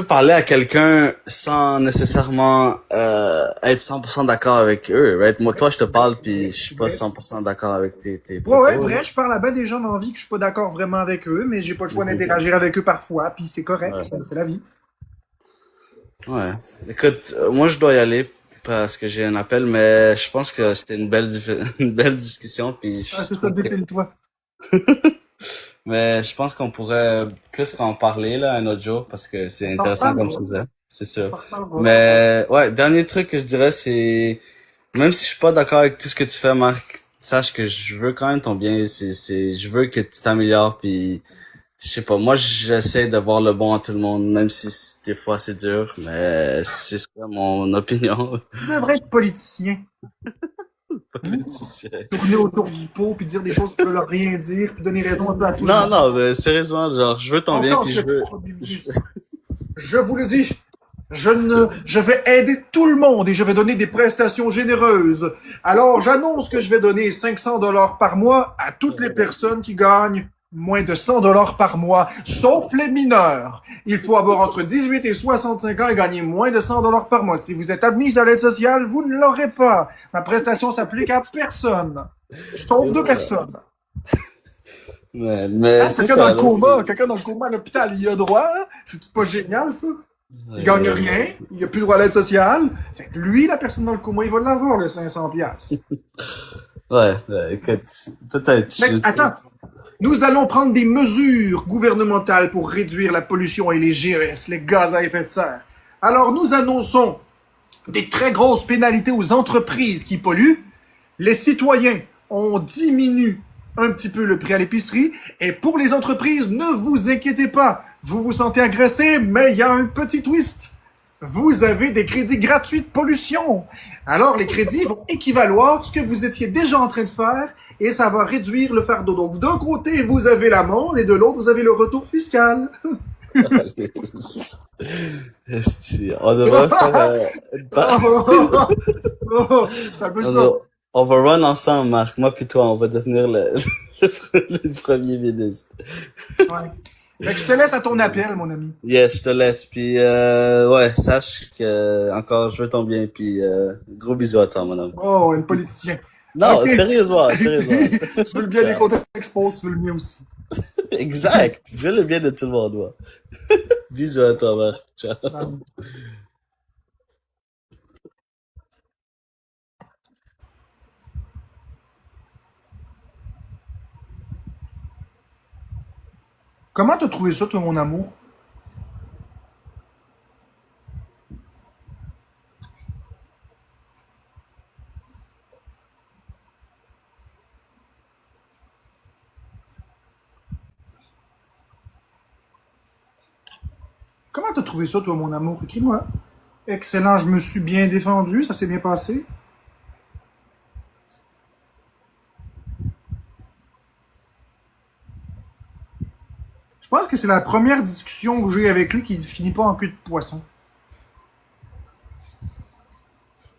parler à quelqu'un sans nécessairement être 100% d'accord avec eux, right? Moi, toi, je te parle puis je suis pas 100% d'accord avec tes Ouais, ouais, propos. vrai, je parle à ben des gens dans la vie que je suis pas d'accord vraiment avec eux, mais j'ai pas le choix d'interagir avec eux parfois, puis c'est correct, Ouais. c'est la vie. Ouais. Écoute, moi, je dois y aller parce que j'ai un appel, mais je pense que c'était une une belle discussion puis Ah, je c'est ça, trouve que, défile-toi. mais je pense qu'on pourrait plus en parler là un autre jour parce que c'est On s'en intéressant comme reparlera. sujet, c'est On sûr. s'en reparlera. Mais ouais, dernier truc que je dirais, c'est même si je suis pas d'accord avec tout ce que tu fais, Marc, sache que je veux quand même ton bien. Je veux que tu t'améliores. Puis je sais pas, moi j'essaie de voir le bon en tout le monde, même si des fois c'est dur, mais c'est ça mon opinion. Tu devrais être politicien. Hmm? Tourner autour du pot, puis dire des choses qui veulent rien dire, puis donner raison un peu à tout le Non, monde. non, mais sérieusement, genre je veux ton bien, Encore puis ce je veux. business. Je vous le dis, je vais aider tout le monde et je vais donner des prestations généreuses. Alors, j'annonce que je vais donner 500 dollars par mois à toutes les personnes qui gagnent moins de 100 dollars par mois, sauf les mineurs. Il faut avoir entre 18 et 65 ans et gagner moins de 100 dollars par mois. Si vous êtes admis à l'aide sociale, vous ne l'aurez pas. Ma prestation s'applique à personne, sauf deux personnes. Mais Hein, c'est ça, là, quelqu'un dans le coma à l'hôpital, il y a droit. Hein? C'est pas génial, ça? Il gagne c'est. rien, il a plus droit à l'aide sociale. Fait que lui, la personne dans le coma, il va l'avoir, le 500 piastres. Ouais, écoute, peut-être. Mais attends, nous allons prendre des mesures gouvernementales pour réduire la pollution et les GES, les gaz à effet de serre. Alors, nous annonçons des très grosses pénalités aux entreprises qui polluent. Les citoyens, on diminue un petit peu le prix à l'épicerie. Et pour les entreprises, ne vous inquiétez pas. Vous vous sentez agressé, mais il y a un petit twist. Vous avez des crédits gratuits de pollution. Alors, les crédits vont équivaloir ce que vous étiez déjà en train de faire et ça va réduire le fardeau. Donc, d'un côté, vous avez l'amende et de l'autre, vous avez le retour fiscal. Esti, on devrait faire une C'est un peu ça. on va run ensemble, Marc. Moi puis toi, on va devenir le premier ministre. Ouais. Fait que je te laisse à ton appel, mon ami. Yes, je te laisse. Puis ouais, sache que encore je veux ton bien. Puis gros bisous à toi, mon homme. Oh, un politicien. Non, Ok. sérieusement. Tu veux le bien des comptes expose, tu veux le mien aussi. Exact. Je veux le bien de tout le monde, moi. Bisous à toi, Marc. Ciao. Comment t'as trouvé ça, toi, mon amour? Comment Comment t'as trouvé ça, toi, mon amour? Écris-moi. Excellent, je me suis bien défendu, ça s'est bien passé. Je pense que c'est la première discussion que j'ai avec lui qui finit pas en queue de poisson.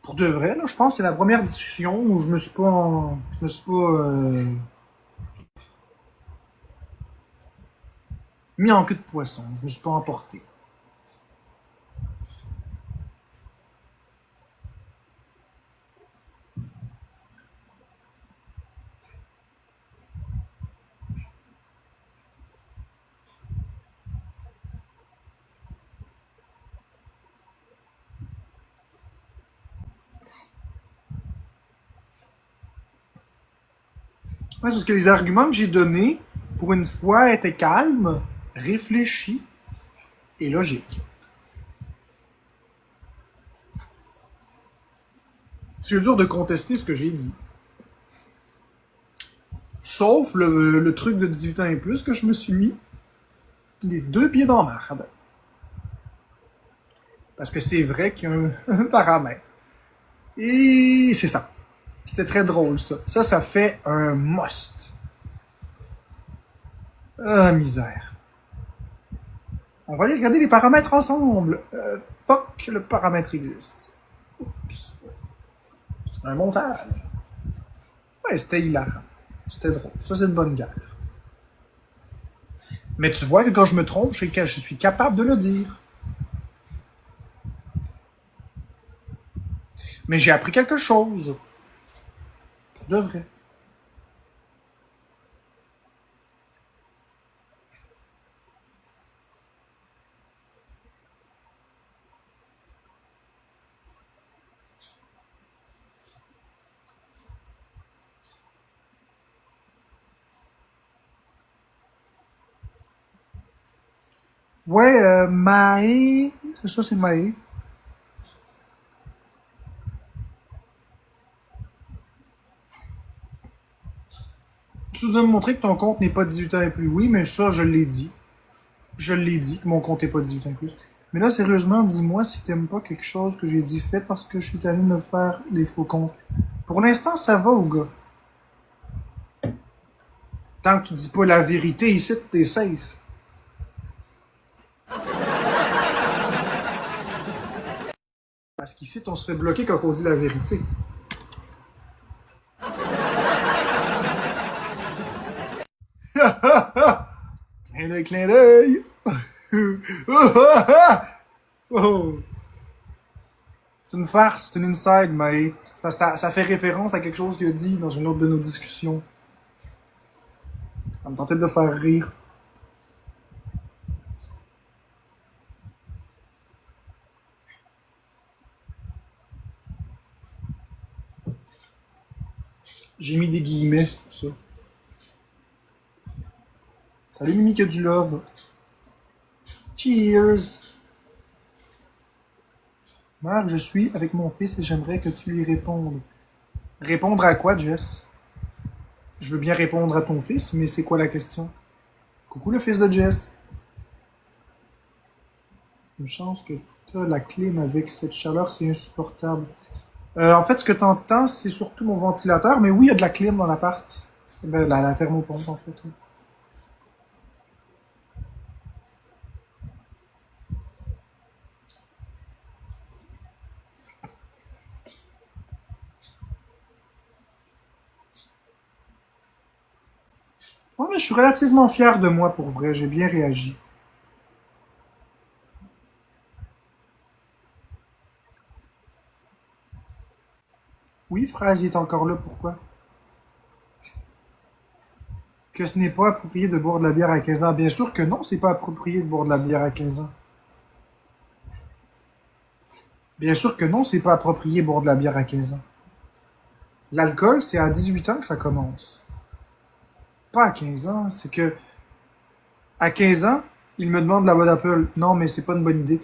Pour de vrai, là, je pense que c'est la première discussion où je me suis pas mis en queue de poisson. Je me suis pas emporté. Ouais, parce que les arguments que j'ai donnés, pour une fois, étaient calmes, réfléchis et logiques. C'est dur de contester ce que j'ai dit. Sauf le truc de 18 ans et plus que je me suis mis les deux pieds dans la marde. Parce que c'est vrai qu'il y a un paramètre. Et c'est ça. C'était très drôle, ça. Ça fait un must. Ah, misère. On va aller regarder les paramètres ensemble. Pas que le paramètre existe. Oups. C'est un montage. Ouais, c'était hilarant. C'était drôle. Ça, c'est une bonne guerre. Mais tu vois que quand je me trompe, je suis capable de le dire. Mais j'ai appris quelque chose. Pour de vrai. Ouais, Maë. C'est ça, c'est Maë. Tu nous as montré que ton compte n'est pas 18 ans et plus. Oui, mais ça, je l'ai dit. Je l'ai dit que mon compte n'est pas 18 ans et plus. Mais là, sérieusement, dis-moi si t'aimes pas quelque chose que j'ai dit fait parce que je suis allé me faire des faux comptes. Pour l'instant, ça va, ou gars. Tant que tu dis pas la vérité ici, t'es safe. Parce qu'ici, on se fait bloquer quand on dit la vérité. Clin d'œil, clin d'œil. Oh. C'est une farce, c'est une inside, mais ça fait référence à quelque chose qu'il a dit dans une autre de nos discussions. Ça me tentait de le faire rire. J'ai mis des guillemets, c'est pour ça. Salut Mimi, que du love. Cheers! Marc, je suis avec mon fils et j'aimerais que tu lui répondes. Répondre à quoi, Jess? Je veux bien répondre à ton fils, mais c'est quoi la question? Coucou le fils de Jess. Une chance que t'as la clim avec cette chaleur, c'est insupportable. En fait, ce que t'entends, c'est surtout mon ventilateur, mais oui, il y a de la clim dans l'appart. Ben, la thermopompe, en fait. Oui. Ouais, mais je suis relativement fier de moi pour vrai, j'ai bien réagi. Oui, Fraise, il est encore là, pourquoi? Que ce n'est pas approprié de boire de la bière à 15 ans. Bien sûr que non, c'est pas approprié de boire de la bière à 15 ans. Bien sûr que non, c'est pas approprié de boire de la bière à 15 ans. L'alcool, c'est à 18 ans que ça commence. Pas à 15 ans, c'est que à 15 ans, il me demande la bonne Apple. Non, mais c'est pas une bonne idée.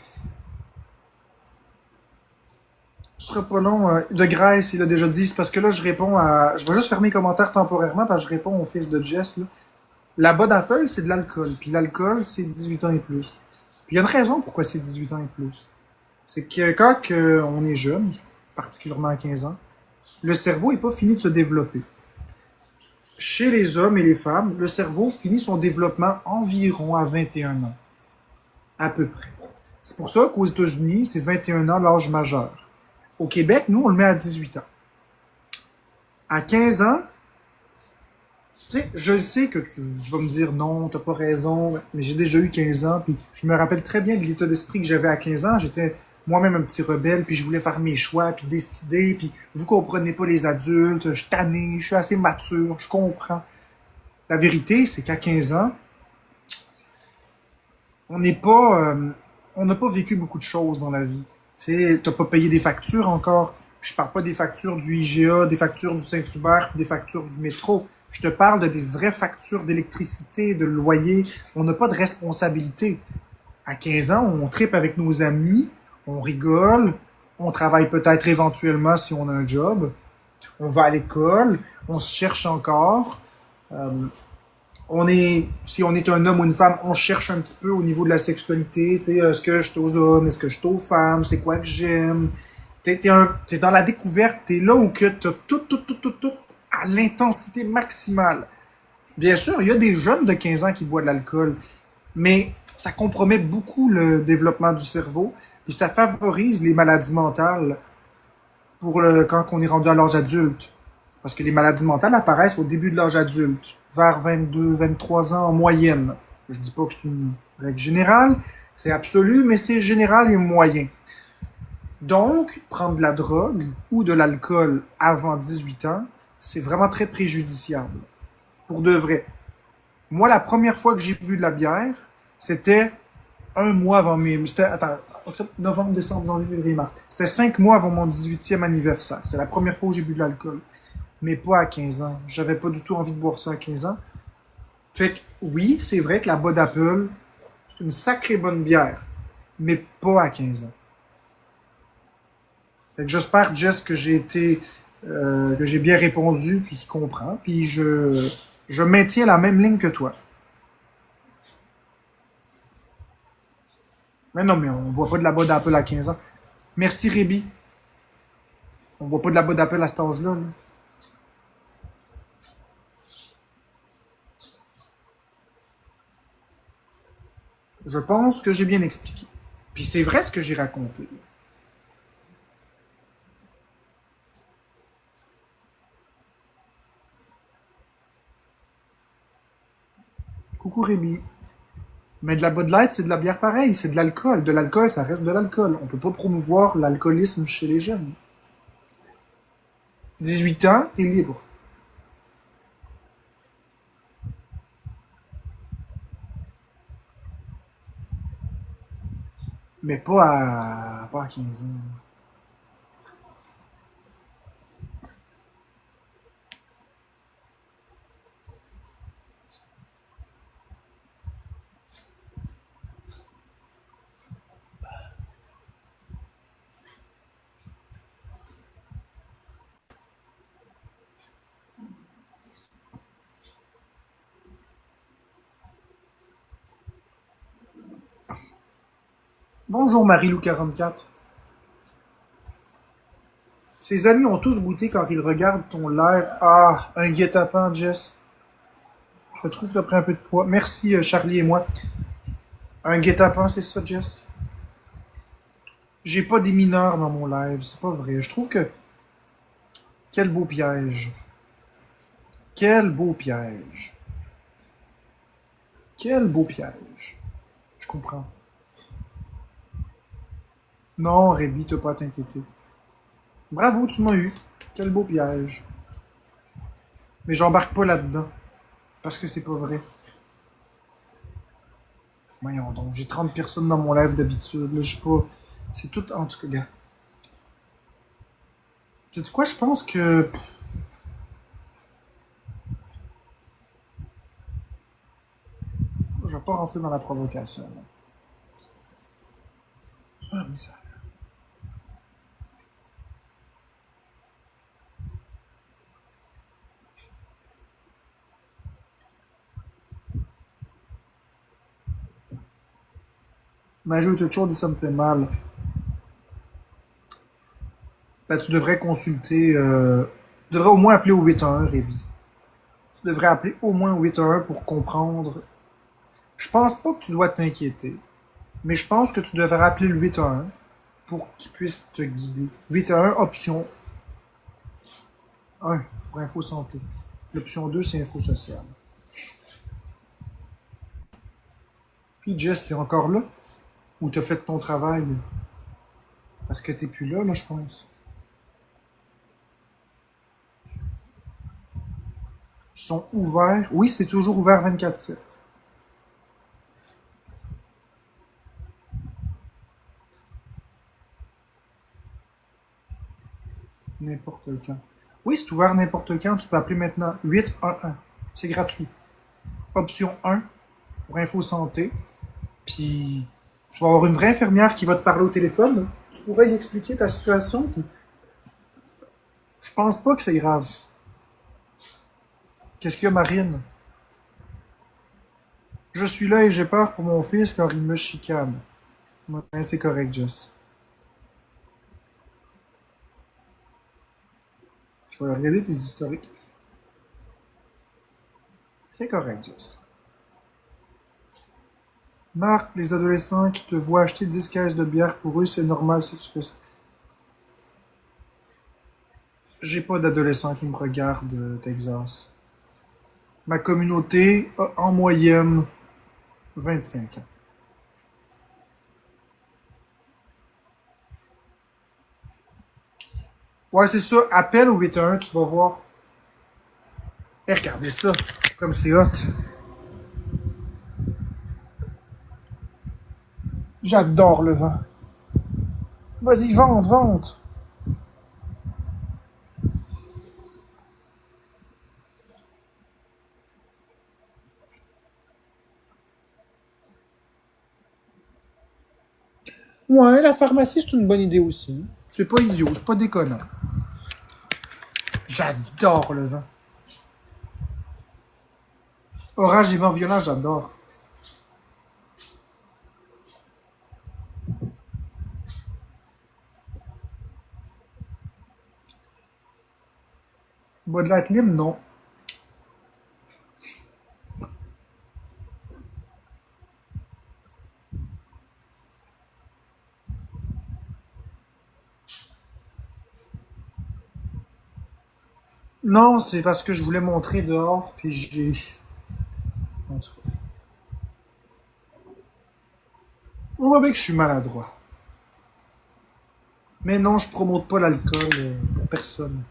Ce sera pas long. De Grèce, il a déjà dit. C'est parce que là, je réponds à. Je vais juste fermer les commentaires temporairement parce que je réponds au fils de Jess. Là. La bonne Apple, c'est de l'alcool. Puis l'alcool, c'est 18 ans et plus. Puis Il y a une raison pourquoi c'est 18 ans et plus. C'est que quand on est jeune, particulièrement à 15 ans, le cerveau n'est pas fini de se développer. Chez les hommes et les femmes, le cerveau finit son développement environ à 21 ans. À peu près. C'est pour ça qu'aux États-Unis, c'est 21 ans l'âge majeur. Au Québec, nous, on le met à 18 ans. À 15 ans, tu sais, je sais que tu vas me dire non, t'as pas raison, mais j'ai déjà eu 15 ans, puis je me rappelle très bien de l'état d'esprit que j'avais à 15 ans. J'étais moi-même un petit rebelle, puis je voulais faire mes choix, puis décider, puis vous comprenez pas les adultes, je suis tanné, je suis assez mature, je comprends. La vérité, c'est qu'à 15 ans, on n'est pas, on n'a pas vécu beaucoup de choses dans la vie. Tu sais, t'as pas payé des factures encore. Je parle pas des factures du IGA, des factures du Saint-Hubert, des factures du métro. Je te parle de des vraies factures d'électricité, de loyer. On n'a pas de responsabilité. À 15 ans, on tripe avec nos amis, on rigole, on travaille peut-être éventuellement si on a un job, on va à l'école, on se cherche encore. Euh, si on est un homme ou une femme, on cherche un petit peu au niveau de la sexualité, tu sais, est-ce que je suis aux hommes, est-ce que je suis aux femmes, c'est quoi que j'aime. T'es dans la découverte, t'es là où que t'as tout à l'intensité maximale. Bien sûr, il y a des jeunes de 15 ans qui boivent de l'alcool, mais ça compromet beaucoup le développement du cerveau, et ça favorise les maladies mentales quand on est rendu à l'âge adulte. Parce que les maladies mentales apparaissent au début de l'âge adulte, vers 22, 23 ans en moyenne. Je dis pas que c'est une règle générale, c'est absolu, mais c'est général et moyen. Donc, prendre de la drogue ou de l'alcool avant 18 ans, c'est vraiment très préjudiciable. Pour de vrai. Moi, la première fois que j'ai bu de la bière, c'était un mois avant octobre, novembre, décembre, janvier, février, mars. C'était 5 mois avant mon 18e anniversaire. C'est la première fois où j'ai bu de l'alcool. Mais pas à 15 ans. J'avais pas du tout envie de boire ça à 15 ans. Fait que oui, c'est vrai que la Bud Apple, c'est une sacrée bonne bière. Mais pas à 15 ans. Fait que j'espère, Jess, que j'ai bien répondu, puis qu'il comprend. Puis je maintiens la même ligne que toi. Mais non, mais on boit pas de la Bud Apple à 15 ans. Merci, Rébi. On boit pas de la Bud Apple à cet âge-là. Là. Je pense que j'ai bien expliqué. Puis c'est vrai ce que j'ai raconté. Coucou Rémi. Mais de la Bud Light, c'est de la bière pareille, c'est de l'alcool. De l'alcool, ça reste de l'alcool. On peut pas promouvoir l'alcoolisme chez les jeunes. 18 ans, t'es libre. Mais pas à 15 ans. Bonjour Marilou44. Ses amis ont tous goûté quand ils regardent ton live. Ah, un guet-apens, Jess. Je trouve que t'as pris un peu de poids. Merci Charlie et moi. Un guet-apens, c'est ça, Jess? J'ai pas des mineurs dans mon live, c'est pas vrai. Je trouve que... Quel beau piège. Quel beau piège. Quel beau piège. Je comprends. Non, Rébi, t'as pas à t'inquiéter. Bravo, tu m'as eu. Quel beau piège. Mais j'embarque pas là-dedans. Parce que c'est pas vrai. Voyons donc, j'ai 30 personnes dans mon live d'habitude. Là, je sais pas... C'est tout... En tout cas, gars. Sais-tu quoi, je pense que... Je vais pas rentrer dans la provocation. Là. Ah, mais ça... Magie ou toute chose et ça me fait mal. Ben, tu devrais consulter. Tu devrais au moins appeler au 811, Révi. Tu devrais appeler au moins au 811 pour comprendre. Je pense pas que tu dois t'inquiéter, mais je pense que tu devrais appeler le 811 pour qu'il puisse te guider. 811, option 1 pour Info Santé. L'option 2, c'est Info Sociale. Puis Jess, t'es encore là? Ou t'as fait ton travail? Parce que t'es plus là, je pense. Ils sont ouverts. Oui, c'est toujours ouvert 24/7. N'importe quand. Oui, c'est ouvert n'importe quand. Tu peux appeler maintenant 811. C'est gratuit. Option 1 pour Info Santé. Puis tu vas avoir une vraie infirmière qui va te parler au téléphone. Tu pourrais lui expliquer ta situation. Puis je pense pas que c'est grave. Qu'est-ce qu'il y a, Marine? Je suis là et j'ai peur pour mon fils car il me chicane. Ouais, c'est correct, Jess. Je vais regarder tes historiques. C'est correct, Jess. Marc, les adolescents qui te voient acheter 10 caisses de bière pour eux, c'est normal si tu fais ça. J'ai pas d'adolescents qui me regardent, Texas. Ma communauté a en moyenne 25 ans. Ouais, c'est ça. Appelle au 811, tu vas voir. Et regardez ça. Comme c'est hot. J'adore le vent. Vas-y, vente, vente. Ouais, la pharmacie, c'est une bonne idée aussi. C'est pas idiot, c'est pas déconnant. J'adore le vent. Orage et vent violent, j'adore. Bois de la clim, non. Non, c'est parce que je voulais montrer dehors, puis j'ai... En tout cas. On voit bien que je suis maladroit. Mais non, je promote pas l'alcool pour personne.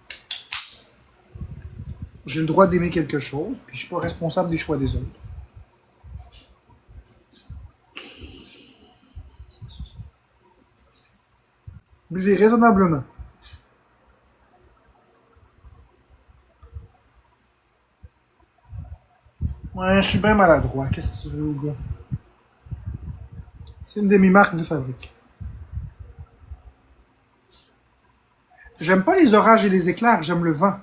J'ai le droit d'aimer quelque chose, puis je suis pas responsable des choix des autres. Buvez raisonnablement. Ouais, je suis bien maladroit. Qu'est-ce que tu veux, gars? C'est une de mes marques de fabrique. J'aime pas les orages et les éclairs, j'aime le vent.